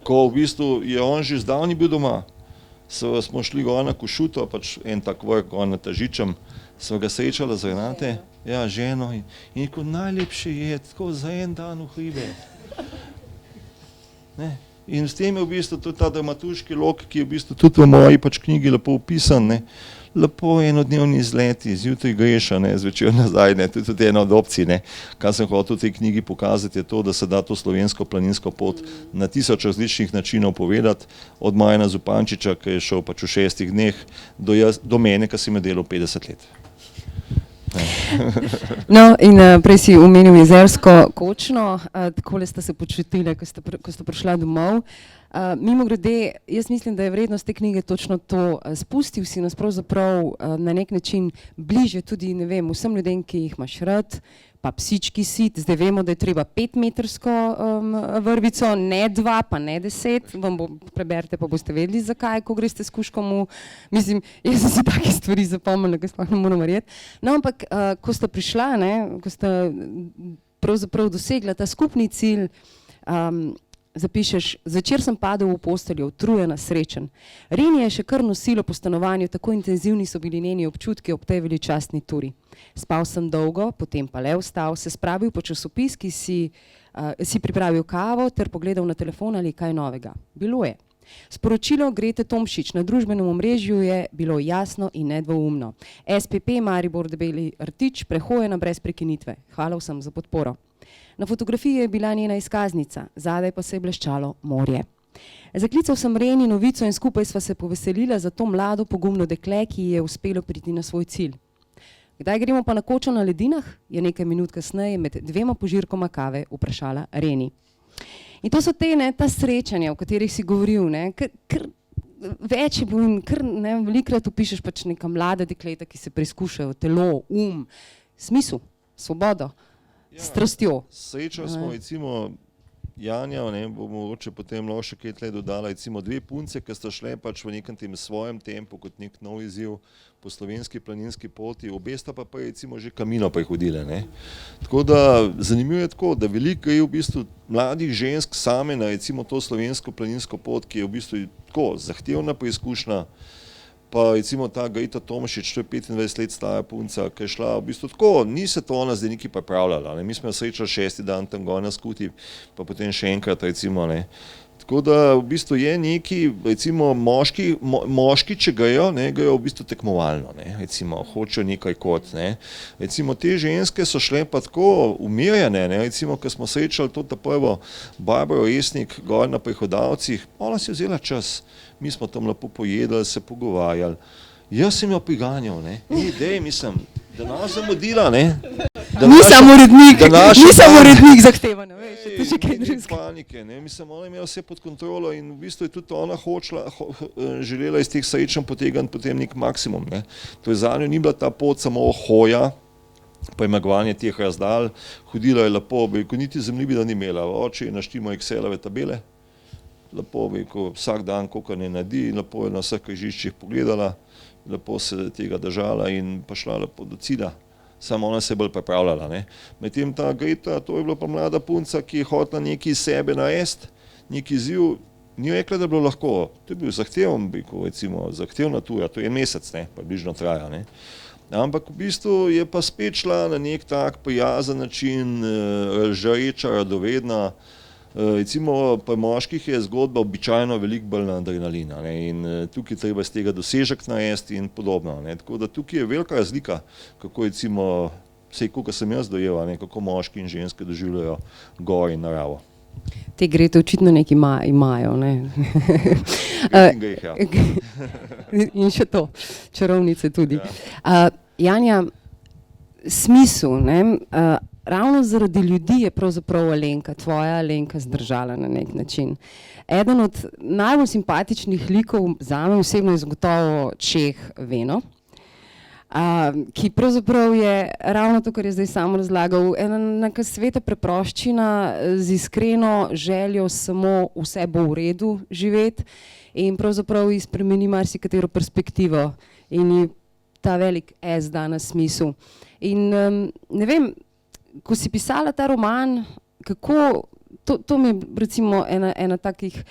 ko v bistvu je on že zdavni bil doma, smo šli gor na Košuto, pač en tak vrh gor na Tažičem, sva ga srečala z Renate, ja, ženo, in rekel, najlepše je, tako za en dan v hribe. Ne. In s tem je v bistvu tudi ta dramaturški lok, ki je v bistvu tudi v moji pač knjigi lepo opisan, ne. Lepo enodnevni izleti, zjutraj greš, ne, zvečer nazaj, ne, to je tudi ena od opcij, ne. Kar sem hotel v tej knjigi pokazati je to, da se da to slovensko planinsko pot na 1000 različnih načinov povedati, od Marjana Zupančiča, ki je šel pač v 6 dneh, do mene, ki si me delal 50 let. No, in prej si omenil Jezersko kočno, takole ste se počutili, ko ste prišla domov. Mimogrede, jaz mislim, da je vrednost te knjige točno to, spustil si nas pravzaprav na nek način bliže tudi, ne vem, vsem ljudem, ki jih imaš rad, pa psički sit, zdaj vemo, da je treba 5-metrsko vrvico, ne 2, pa ne 10, preberite pa boste vedeli zakaj, ko greste s kužkom mislim, jaz sem si take stvari zapomnila, da sploh ne moram verjeti. No, ampak, ko sta prišla, ne, ko sta pravzaprav dosegla ta skupni cilj, zapišeš, zvečer sem padel v posteljo, utrujena, srečen. Reni je še kar nosilo po stanovanju, tako intenzivni so bili njeni občutki ob tej veličastni turi. Spal sem dolgo, potem pa le vstal, se spravil po časopis, ki si pripravil kavo ter pogledal na telefon ali kaj novega. Bilo je. Sporočilo Grete Tomšič na družbenem omrežju je bilo jasno in nedvoumno. SPP Maribor Debeli Rtič, prehojena brez prekinitve. Hvala vsem za podporo. Na fotografiji je bila njena izkaznica, zadaj pa se je bleščalo morje. Zaklical sem Reni novico in skupaj sva se poveselila za to mlado pogumno dekle, ki je uspelo priti na svoj cilj. Kdaj gremo pa na kočo na ledinah, je nekaj minut kasneje med 2 požirkoma kave vprašala Reni. In to so ta srečanja, o katerih si govoril, ne, ker več je bilo in velikrat opišeš pač neka mlada dekleta, ki se preizkušajo telo, smisel, svobodo. Strastjo. Srečali smo recimo Janja, bomo mogoče potem lahko še kaj tle dodala, recimo 2 punce, ki sta šle pač v nekem tem svojem tempu kot nek nov izziv po slovenski planinski poti, obe sta pa recimo že Kamino prehodile, ne. Tako da zanimivo je tako, da veliko je v bistvu mladih žensk same na recimo to slovensko planinsko pot, ki je v bistvu tako zahtevna preizkušnja. Pa recimo ta Greta Tomšič, to je 25 let stara punca, ki je šla v bistvu tako, ni se to ona zdaj nekaj pripravljala, ne. Mi smo jo srečali 6. dan tam gor na skuti, pa potem še enkrat recimo, ne. Tako da v bistvu je neki, recimo moški, če grejo, grejo v bistvu tekmovalno, ne, recimo, hočejo nekaj kot, ne. Recimo te ženske so šle pa tako umirjene, ne, recimo, ko smo srečali to prvo Barbaro Resnik gor na prehodavcih, ona si je vzela čas. Mi smo tam lepo pojedali, se pogovarjali. Jaz sem jo priganjal, ne. Ni idej, mislim, da nas zamudila, ne. Nisem urednik zahtevana, veš, to še kaj drugega. Panike, ne, mislim, ona je imela vse pod kontrolo in v bistvu je tudi ona želela iz teh srečanj potegniti potem nek maksimum, ne. To je zanjo ni bila ta pot samo hoja, premagovanje teh razdalj, hodila je lepo, niti zemljevida ni imela, oči je naštimal Excelove tabele. Lepo, vsak dan, koliko ne naredi, lepo je na vseh križiščih pogledala, lepo se tega držala in pa šla lepo do cilja. Samo ona se je bolj pripravljala, ne. Medtem ta Greta, to je bila pa mlada punca, ki je hotela nekaj iz sebe narediti, neki izziv, ni rekla, da je bilo lahko. To je bil zahteven, recimo, zahtevna tura, to je 1 mesec, ne, približno traja, ne. Ampak v bistvu je pa spet šla na nek tak prijazen način, žareča, radovedna. Recimo pri moških je zgodba običajno veliko bolj na adrenalina, ne, in tukaj treba iz tega dosežek narediti in podobno, ne, tako da tukaj je velika razlika, kako recimo, vsej koliko sem jaz dojel, ne, kako moški in ženske doživljajo gor in naravo. Te Grete očitno nekaj imajo, ne. In še to, čarovnice tudi. Janja, smisel, ne, ravno zaradi ljudi je pravzaprav Alenka, tvoja Alenka zdržala na nek način. Eden od najbolj simpatičnih likov zame osebno je zagotovo Čeh Veno, ki pravzaprav je ravno to, kar je zdaj sam razlagal, neka sveta preproščina z iskreno željo samo vse bo v redu živeti in pravzaprav ji spremeni marsikatero perspektivo in ji ta velik da na smisel. In ne vem, ko si pisala ta roman, kako, to mi je recimo ena takih,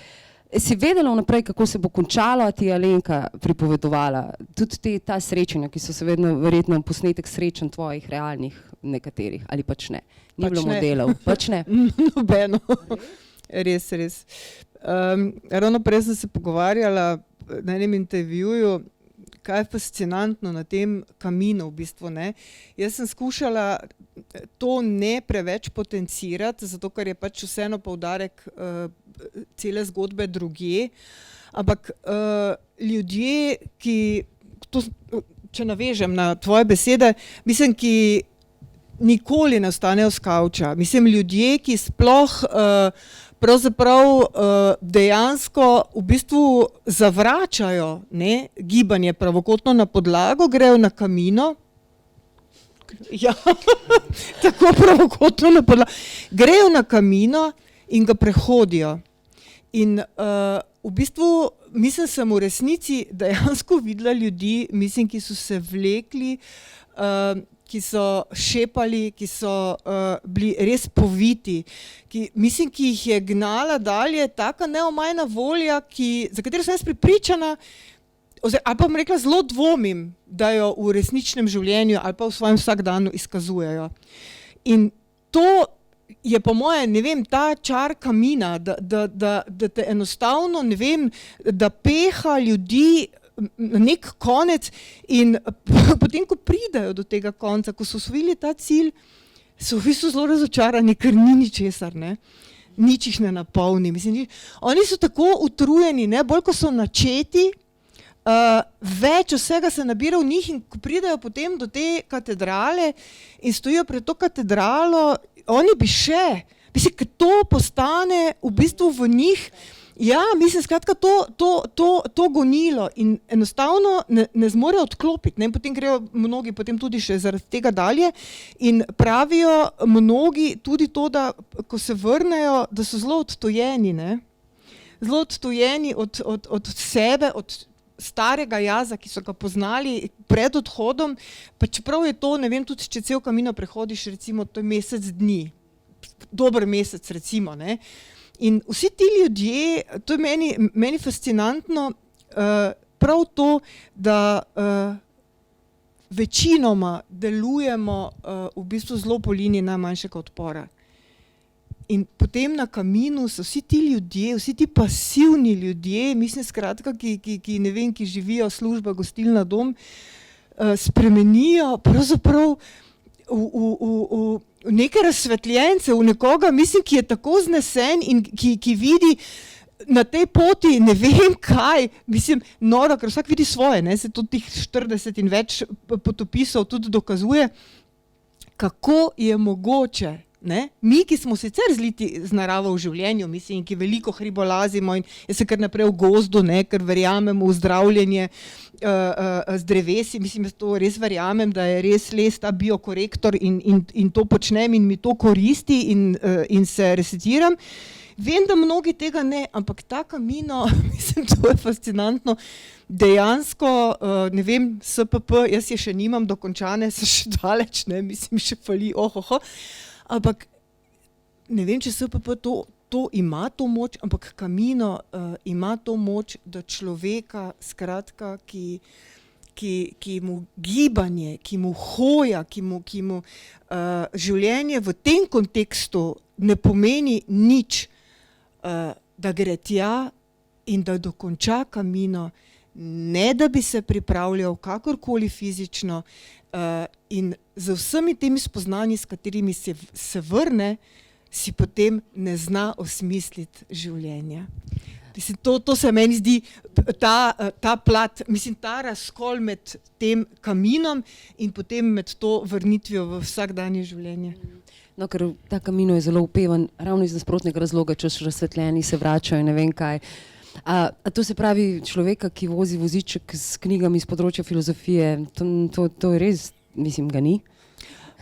si vedela vnaprej, kako se bo končalo, a ti je Alenka pripovedovala, tudi ta srečanja, ki so se verjetno posnetek srečanj tvojih realnih nekaterih, ali pač ne, ni bilo modelov, pač ne. Nobeno, res. Ravno prej sem se pogovarjala na enem intervjuju, kaj je fascinantno na tem Kaminu v bistvu, ne. Jaz sem skušala to ne preveč potencirati, zato ker je pač vseeno poudarek cele zgodbe drugje, ampak ljudje, ki, če navežem na tvoje besede, mislim, ki nikoli ne ostanejo s kavča, mislim, ljudje, ki sploh pravzaprav dejansko v bistvu zavračajo, ne, gibanje pravokotno na podlago, grejo na Kamino, Ja, tako pravokotno na podlagi. Grejo na Camino in ga prehodijo. In v bistvu, mislim, sem v resnici dejansko videla ljudi, mislim, ki so se vlekli, ki so šepali, ki so bili res poviti, mislim, ki jih je gnala dalje taka neomajna volja, za katero sem jaz prepričana, ali pa bom rekla, zelo dvomim, da jo v resničnem življenju ali pa v svojem vsakdanu izkazujejo. In to je po moje, ne vem, ta čar Camina, da te enostavno, ne vem, da peha ljudi na nek konec in potem, ko pridejo do tega konca, ko so osvojili ta cilj, so v bistvu zelo razočarani, ker ni ničesar, ne. Nič jih ne napolni. Mislim, oni so tako utrujeni, ne, bolj ko so načeti, več vsega se nabira v njih in ko pridejo potem do te katedrale in stojijo pred to katedralo, oni bi še, mislim, ker to postane v bistvu v njih, ja, mislim, skratka, to gonilo in enostavno ne zmorejo odklopiti, ne, potem grejo mnogi potem tudi še zaradi tega dalje in pravijo mnogi tudi to, da ko se vrnejo, da so zelo odtojeni, ne, zelo odtojeni od sebe, od starega jaza, ki so ga poznali pred odhodom, pa čeprav je to, ne vem, tudi če cel Camino prehodiš, recimo, to je mesec dni, dober mesec, recimo, ne. In vsi ti ljudje, to je meni fascinantno, prav to, da večinoma delujemo v bistvu zelo po liniji najmanjšega odpora. In potem na Caminu so vsi ti ljudje, vsi ti pasivni ljudje, mislim, skratka, ki ne vem, ki živijo, služba, gostilna, dom, spremenijo pravzaprav v neke razsvetljence, v nekoga, mislim, ki je tako znesen in ki vidi na tej poti ne vem kaj, mislim, noro, ker vsak vidi svoje, ne, se tudi tih 40 in več potopisov tudi dokazuje, kako je mogoče, ne? Mi, ki smo sicer zliti z naravo v življenju, mislim, ki veliko hribolazimo in jaz se kar naprej v gozdu, ne, ker verjamemo v zdravljenje z drevesi, mislim, jaz to res verjamem, da je res les ta biokorektor in to počnem in mi to koristi in se resetiram. Vem, da mnogi tega ne, ampak ta Camino, mislim, to je fascinantno, dejansko, ne vem, SPP, jaz je še nimam dokončane, se še daleč, ne, mislim, še fali, ampak ne vem, če SPP to ima to moč, ampak Camino ima to moč, da človeka, skratka, ki mu gibanje, ki mu hoja, ki mu življenje v tem kontekstu ne pomeni nič, da gre tja in da dokonča Camino, ne da bi se pripravljal kakorkoli fizično, in z vsemi temi spoznanji, s katerimi se vrne, si potem ne zna osmisliti življenja. Mislim, to se meni zdi, ta plat, mislim, ta razkol med tem Caminom in potem med to vrnitvijo v vsakdanje življenje. No, ker ta Camino je zelo upevan, ravno iz nasprotnega razloga, češ razsvetljeni se vračajo in ne vem kaj. A to se pravi človeka, ki vozi voziček s knjigami z področja filozofije, to je res, mislim, ga ni?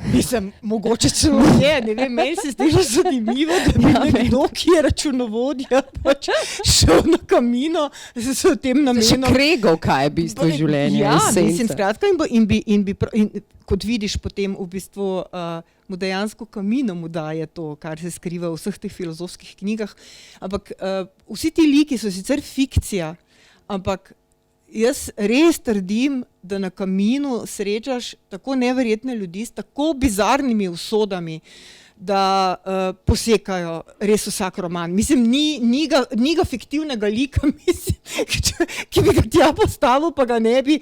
Mislim, mogoče celo je, ne vem, meni se zdi že zanimivo, da bi nekdo, ki je računovodja, pač šel na Camino s tem namenom. Še kregal, kaj je bistvo življenja. Ja, mislim, skratka, in kot vidiš potem v bistvu mu dejansko Camino mu daje to, kar se skriva v vseh teh filozofskih knjigah. Ampak vsi ti liki so sicer fikcija, ampak jaz res trdim, da na Caminu srečaš tako neverjetne ljudi s tako bizarnimi usodami, da posekajo res vsak roman. Mislim, ni ga fiktivnega lika, mislim, ki bi ga tja postavil, pa ga ne bi.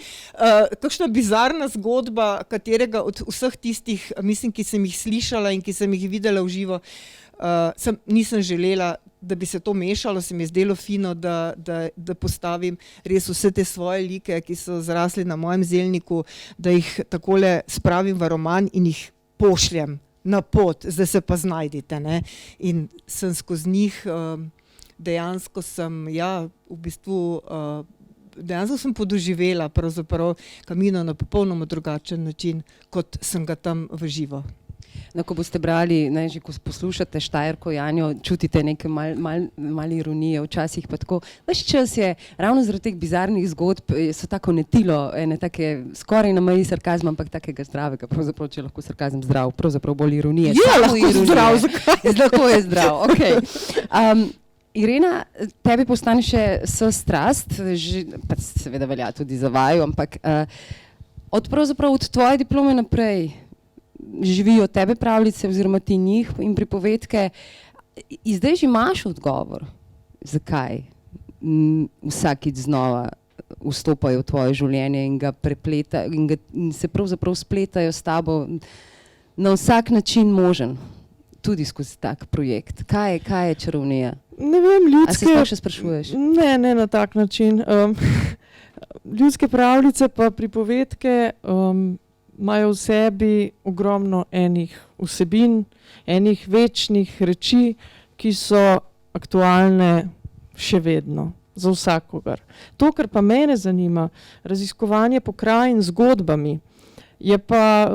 Kakšna bizarna zgodba, katerega od vseh tistih, mislim, ki sem jih slišala in ki sem jih videla v živo, nisem želela, da bi se to mešalo, se mi je zdelo fino, da postavim res vse te svoje like, ki so zrasli na mojem zelniku, da jih takole spravim v roman in jih pošljem na pot, zdaj se pa znajdite, ne. In sem skozi njih, dejansko sem, ja, v bistvu dejansko sem podoživela pravzaprav Camino na popolnoma drugačen način, kot sem ga tam v živo. No, ko boste brali, ne, že ko poslušate Štajerko Janjo, čutite neke mal ironije, včasih pa tako. Ves čas je, ravno zaradi teh bizarnih zgodb, so tako netilo, ene take skoraj na meji sarkazma, ampak takega zdravega, pravzaprav, če lahko sarkazem zdrav, pravzaprav bolj ironije. Je lahko zdrav, zakaj? Lahko je zdrav, ok. Irena, tebi postane še strast, pa seveda velja tudi za vaju, ampak od tvoje diplome naprej živijo tebe pravljice oziroma ti njih in pripovedke. In zdaj že imaš odgovor, zakaj vsakič znova vstopajo v tvoje življenje in ga prepletajo in se pravzaprav spletajo s tabo na vsak način možen, tudi skozi tak projekt. Kaj je čarovnija? Ne vem, ljudske... A se sploh še sprašuješ? Ne na tak način. Ljudske pravljice pa pripovedke imajo v sebi ogromno enih vsebin, enih večnih reči, ki so aktualne še vedno, za vsakogar. To, kar pa mene zanima, raziskovanje pokrajin z zgodbami, je pa,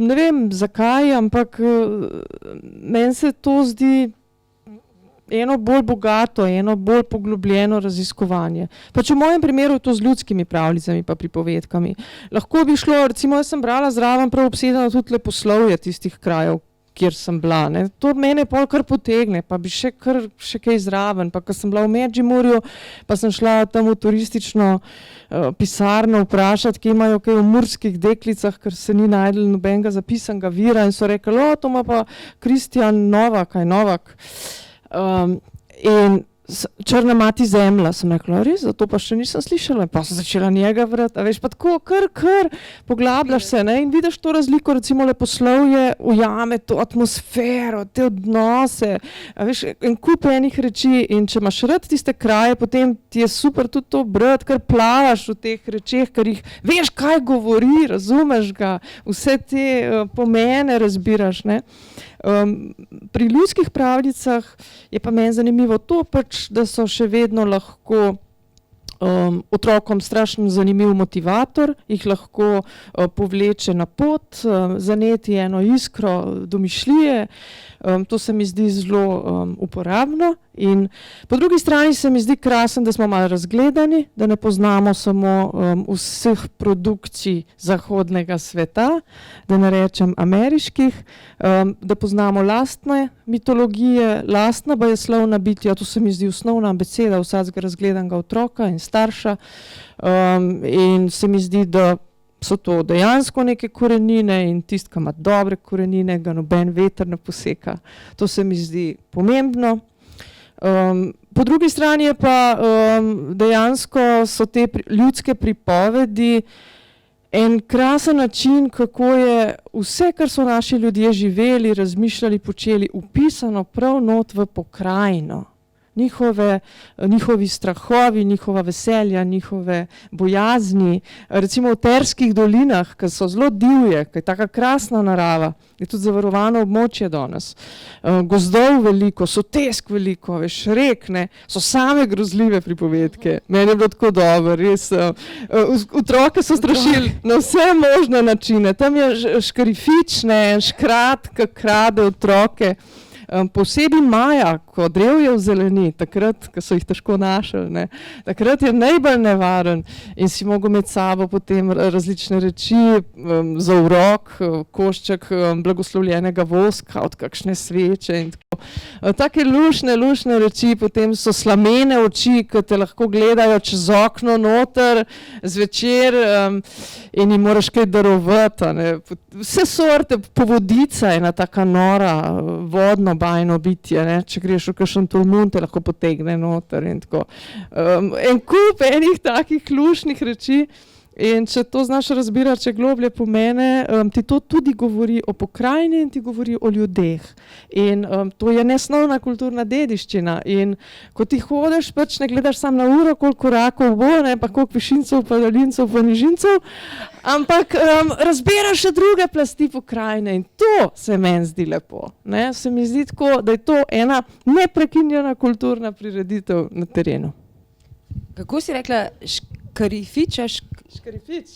ne vem zakaj, ampak meni se to zdi eno bolj bogato, eno bolj poglobljeno raziskovanje. Pač v mojem primeru je to z ljudskimi pravljicami pa pripovedkami. Lahko bi šlo, recimo jaz sem brala zraven prav obsedeno tudi leposlovje tistih krajev, kjer sem bila. Ne. To mene pol kar potegne, pa bi še kaj zraven. Pa ko sem bila v Medžimurju, pa sem šla tam v turistično pisarno vprašati, kje imajo kaj v murskih deklicah, ker se ni najdel nobenega zapisanega vira in so rekli, to ima pa Kristjan Novak. In Črna mati zemlja, sem rekla, res, zato pa še nisem slišala, pa sem začela njega vrati, a veš, pa tako, kar poglabljaš se, ne, in vidiš to razliko, recimo leposlovje ujame to atmosfero, te odnose, a veš, en kup enih reči, in če imaš rad tiste kraje, potem ti je super tudi to brati, ker plavaš v teh rečeh, ker jih veš, kaj govori, razumeš ga, vse te pomene razbiraš, ne. Pri ljudskih pravljicah je pa meni zanimivo to pač, da so še vedno lahko otrokom strašno zanimiv motivator, jih lahko povleče na pot, zaneti eno iskro domišljije. To se mi zdi zelo uporabno in po drugi strani se mi zdi krasen, da smo malo razgledani, da ne poznamo samo vseh produkcij zahodnega sveta, da ne rečem ameriških, da poznamo lastne mitologije, lastna bajeslovna bitja, to se mi zdi osnovna abeceda vsakega razgledanega otroka in starša in se mi zdi, da so to dejansko neke korenine in tisti, ki ima dobre korenine, ga noben veter ne poseka. To se mi zdi pomembno. Po drugi strani je pa dejansko so te ljudske pripovedi en krasen način, kako je vse, kar so naši ljudje živeli, razmišljali, počeli, upisano prav not v pokrajino. Njihovi strahovi, njihova veselja, njihove bojazni, recimo v Terskih dolinah, ki so zelo divje, ki je taka krasna narava, je tudi zavarovano območje danes. Gozdov veliko, sotesk veliko, veš, rek, ne, so same grozljive pripovedke. Meni je bilo tako dobro, res. Otroke so strašili na vse možne načine. Tam je škarifič, ne, škrat, ki krade otroke. Posebej maja, ko drevje zeleni, takrat, ko so jih težko našli, ne, takrat je najbolj nevaren in si mogel imeti sabo potem različne reči za urok, košček blagoslovljenega voska od kakšne sveče in tako. Take lušne reči, potem so slamene oči, ki te lahko gledajo čez okno noter zvečer in jim moraš kaj darovati. Vse sorte, povodica je ena taka nora, vodno bajno bitje, ne? Če greš v kakšen tolmun, te lahko potegne noter in tako. En kup enih takih lušnih reči in če to znaš razbirati, če globlje pomene, ti to tudi govori o pokrajini in ti govori o ljudeh. In to je nesnovna kulturna dediščina in ko ti hodiš, pač ne gledaš samo na uro, koliko korakov bo, ne, pa koliko višincev, pa daljincev, pa nižincev, ampak razbiraš še druge plasti pokrajine in to se meni zdi lepo. Ne? Se mi zdi tako, da je to ena neprekinjena kulturna prireditev na terenu. Kako si rekla,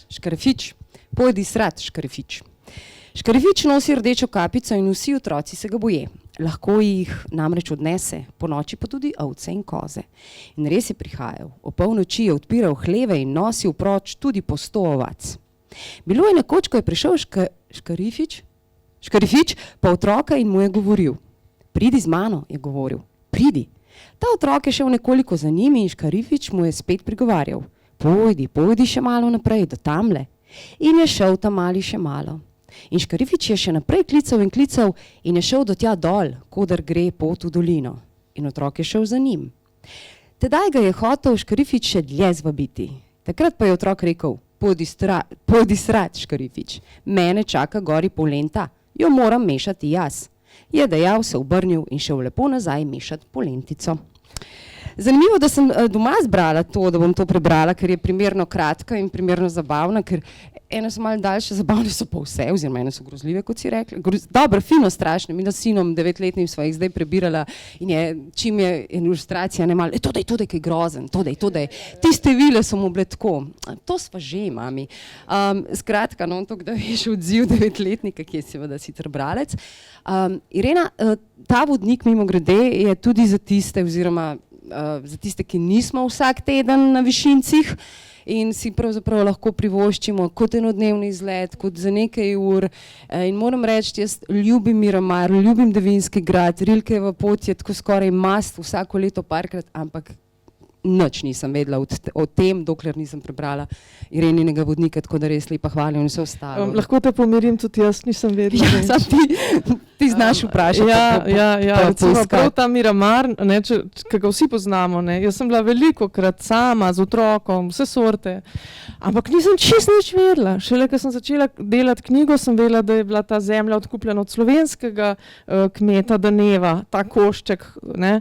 Škarifič. Pojdi srat, Škarifič. Škarifič nosi rdečo kapico in vsi otroci se ga boje. Lahko jih namreč odnese, ponoči pa tudi ovce in koze. In res je prihajal. O polnoči je odpiral hleve in nosil proč tudi po 100 ovac. Bilo je nekoč, ko je prišel Škarifič pa otroka in mu je govoril. Pridi z mano, je govoril. Pridi. Ta otrok je šel nekoliko za njimi in Škarifič mu je spet prigovarjal. Pojdi še malo naprej, do tamle. In je šel tam mali še malo. In Škarifič je še naprej klical in je šel do tja dol, koder gre pot v dolino. In otrok je šel za njim. Tedaj ga je hotel Škarifič še dlje zvabiti. Takrat pa je otrok rekel, pojdi srat, Škarifič, mene čaka gori polenta, jo moram mešati jaz. Je dejal, se obrnil in šel lepo nazaj mešati polentico. Zanimivo, da sem doma zbrala to, da bom to prebrala, ker je primerno kratka in primerno zabavna, ker ene so malo daljše, zabavne so pa vse, oziroma ene so grozljive, kot si rekla. Dobro, fino, strašne. Mi da sinom 9-letnim sva jih zdaj prebirala in je, čim je ilustracija, ne malo, to daj, kaj grozen, to daj. Tiste vile so mu bile tako. To sva že, mami. Skratka, no, to, da veš odziv 9-letnika, ki je seveda sicer bralec. Irena, ta vodnik mimogrede je tudi za tiste, oziroma za tiste, ki nismo vsak teden na Višincih in si pravzaprav lahko privoščimo kot enodnevni izlet, kot za nekaj ur. In moram reči, jaz ljubim Miramar, ljubim Devinski grad, Rilkeva pot je tako skoraj must vsako leto parkrat, ampak nič nisem vedela o tem, dokler nisem prebrala Ireninega vodnika, tako da res lepa hvala in vse ostalo. Lahko te pomirim, tudi jaz nisem vedela. Ja, sam ti znaš vprašati. Ja, recimo prav ta Miramar, ki ga vsi poznamo, ne. Jaz sem bila velikokrat sama z otrokom, vse sorte, ampak nisem čisto nič vedela. Šele, ko sem začela delati knjigo, sem vedela, da je bila ta zemlja odkupljena od slovenskega kmeta Daneva, ta košček, ne.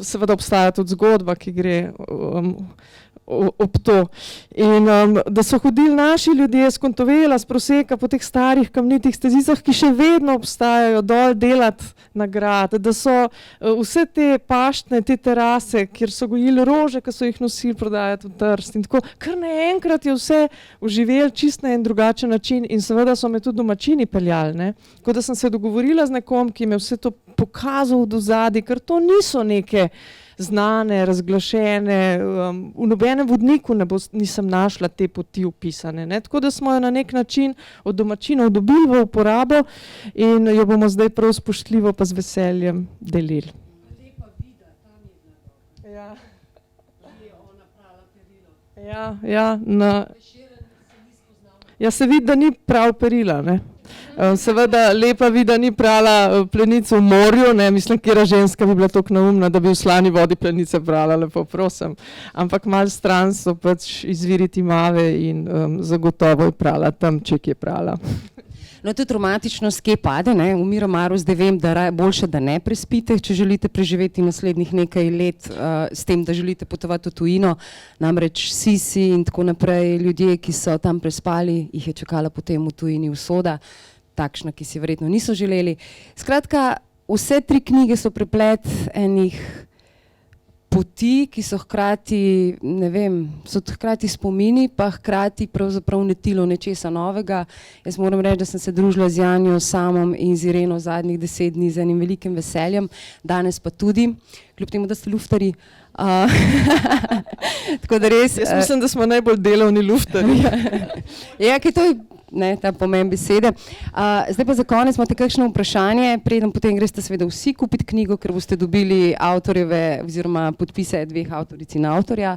Seveda obstaja tudi zgodba, ki gre ob to. In da so hodili naši ljudje s Kontovela, s Proseka po teh starih kamnitih stezicah, ki še vedno obstajajo, dol delati na grad, da so vse te paštne, te terase, kjer so gojili rože, ki so jih nosili prodajati v Trst in tako, kar naenkrat je vse oživelo čist na en drugačen način in seveda so me tudi domačini peljali, ne. Tako da sem se dogovorila z nekom, ki me vse to pokazal do zadaj, ker to niso neke znane, razglašene, v nobenem vodniku nisem našla te poti opisane, ne. Tako da smo jo na nek način od domačinov dobili v uporabo in jo bomo zdaj prav spoštljivo pa z veseljem delili. Lepa vida, tam je bila Ja. je ona prala perilo. Ja, se vidi, da ni prav perila, ne. Seveda lepa vida ni prala plenic v morju, ne, mislim, katera ženska bi bila toliko neumna, da bi v slani vodi plenice prala, lepo prosim. Ampak malo stran so pač izviri Timave in zagotovo je prala tam, če je prala. No, tudi romantičnost, kje pade, ne? V Miramaru zdaj vem, da je boljše, da ne prespite, če želite preživeti naslednjih nekaj let s tem, da želite potovati v tujino. Namreč Sisi in tako naprej, ljudje, ki so tam prespali, jih je čakala potem v tujini usoda, takšna, ki si verjetno niso želeli. Skratka, vse 3 knjige so preplet enih poti, ki so hkrati, ne vem, so hkrati spomini, pa hkrati pravzaprav netilo nečesa novega. Jaz moram reči, da sem se družila z Janjo, Samom in z Ireno zadnjih 10 dni z enim velikim veseljem, danes pa tudi, kljub temu, da ste luftarji. Tako da res... Jaz mislim, da smo najbolj delovni luftarji. Ja, ki to je, ne, ta pomen besede. Zdaj pa za konec imate kakšno vprašanje, preden potem greste seveda vsi kupiti knjigo, ker boste dobili avtorjeve oziroma podpise 2 avtoric in avtorja.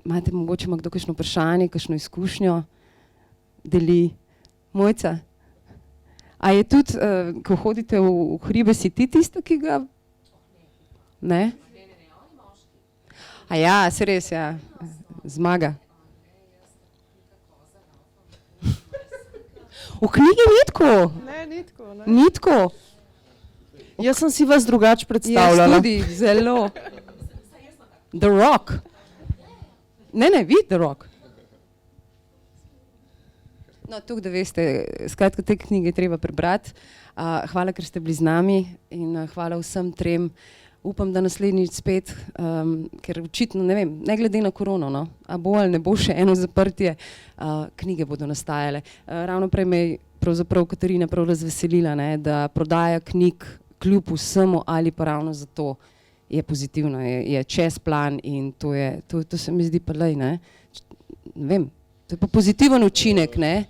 Imate mogoče ima kdo kakšno vprašanje, kakšno izkušnjo? Deli Mojca? A je tudi, ko hodite v hribe, si ti tisto, ki ga... Ne? A ja, se res, ja. Zmaga. V knjigi ni tako? Ne, ni tako. Ni tako? Jaz sem si vas drugače predstavljala. Jaz tudi, zelo. The Rock. Ne, vi The Rock. No, tukaj, da veste, skratka, te knjige treba prebrati. Hvala, ker ste bili z nami in hvala vsem 3 upam, da naslednjič spet, ker očitno, ne vem, ne glede na korono, no, a bo ali ne bo še eno zaprtje, knjige bodo nastajale. Ravno prej me je pravzaprav Katarina prav razveselila, ne, da prodaja knjig kljub vsemu ali pa ravno zato je pozitivno, je čez plan in to se mi zdi pa lej, ne vem, to je pa pozitiven učinek, ne.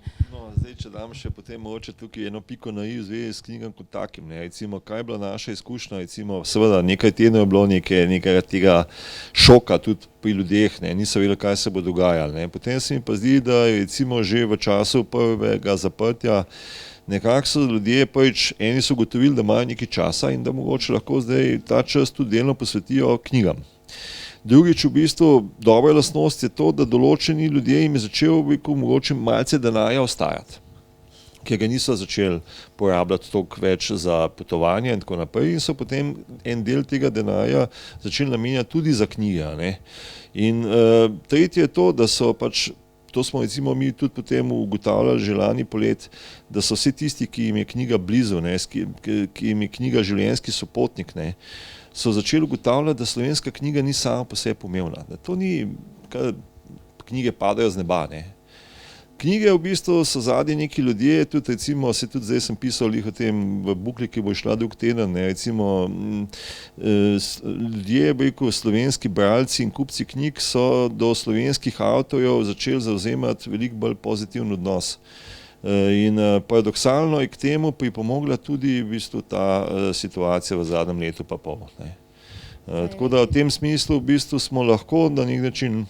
Zdaj, če dam še potem mogoče tukaj eno piko na i v zvezi s knjigam kot takim, ne, recimo, kaj je bila naša izkušnja, recimo, seveda nekaj tednov je bilo nekaj tega šoka tudi pri ljudeh, ne, niso vedeli, kaj se bo dogajalo, ne, potem se mi pa zdi, da je recimo že v času prvega zaprtja nekako so ljudje pač, eni so ugotovili, da imajo nekaj časa in da mogoče lahko zdaj ta čas tudi delno posvetijo knjigam. Drugič, v bistvu, dobra lastnost je to, da določeni ljudje jim je začel mogoče malce denarja ostajati, ker ga niso začeli porabljati toliko več za potovanje in tako naprej in so potem en del tega denarja začeli namenjati tudi za knjige, ne. In tretje je to, da so pač, to smo recimo mi tudi potem ugotavljali že lani polet, da so vsi tisti, ki jim je knjiga blizu, ne, ki jim je knjiga življenjski sopotnik, ne, so začeli ugotavljati, da slovenska knjiga ni sama po sebi pomembna, da to ni, kaj knjige padajo z neba, ne. Knjige v bistvu so zadnji neki ljudje, tudi recimo, se tudi zdaj sem pisal o tem v bukli, ki bo šla drug teden, ne, recimo ljudje, bi rekel, slovenski bralci in kupci knjig so do slovenskih avtorjev začeli zavzemati veliko bolj pozitiven odnos. In paradoksalno je k temu pripomogla tudi v bistvu ta situacija v zadnjem letu pa pol, ne. Tako da v tem smislu v bistvu smo lahko na nek način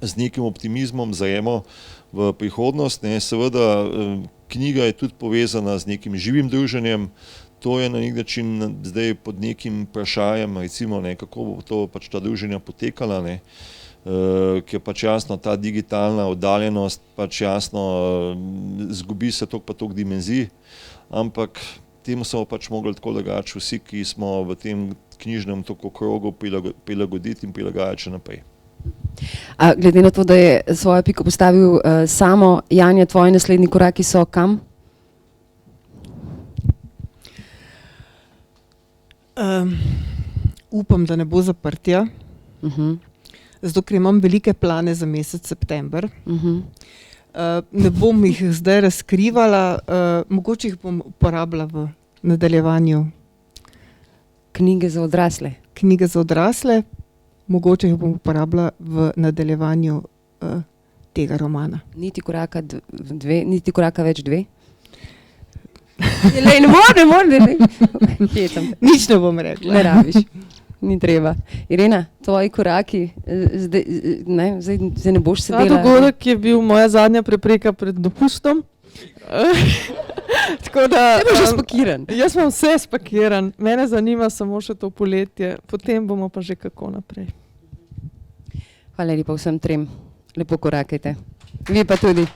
z nekim optimizmom zajemo v prihodnost, ne. Seveda knjiga je tudi povezana z nekim živim druženjem, to je na nek način zdaj pod nekim vprašajem, recimo, ne, kako bo to pač ta druženja potekala, ne. Ker pač jasno ta digitalna oddaljenost pač jasno zgubi se toliko pa toliko dimenzij, ampak temu smo pač mogli tako drugače vsi, ki smo v tem knjižnem toliko krogu prilagoditi in prilagajati še naprej. Glede na to, da je svojo piko postavil Samo, Janja, tvoji naslednji koraki so kam? Upam, da ne bo zaprtja. Zato, ker imam velike plane za mesec september. Ne bom jih zdaj razkrivala, mogoče jih bom uporabila v nadaljevanju. Knjige za odrasle? Knjige za odrasle, mogoče jih bom uporabila v nadaljevanju tega romana. Niti koraka več dve? Ne morem. Nič ne bom rekla. Ne rabiš. Ni treba. Irena, tvoji koraki, zdaj ne boš sedela. Ta dogodek je bil moja zadnja prepreka pred dopustom. Tako da, boš že spakiran. Jaz imam vse spakiran, mene zanima samo še to poletje, potem bomo pa že kako naprej. Hvala lepa vsem trem, lepo korakajte. Vi pa tudi.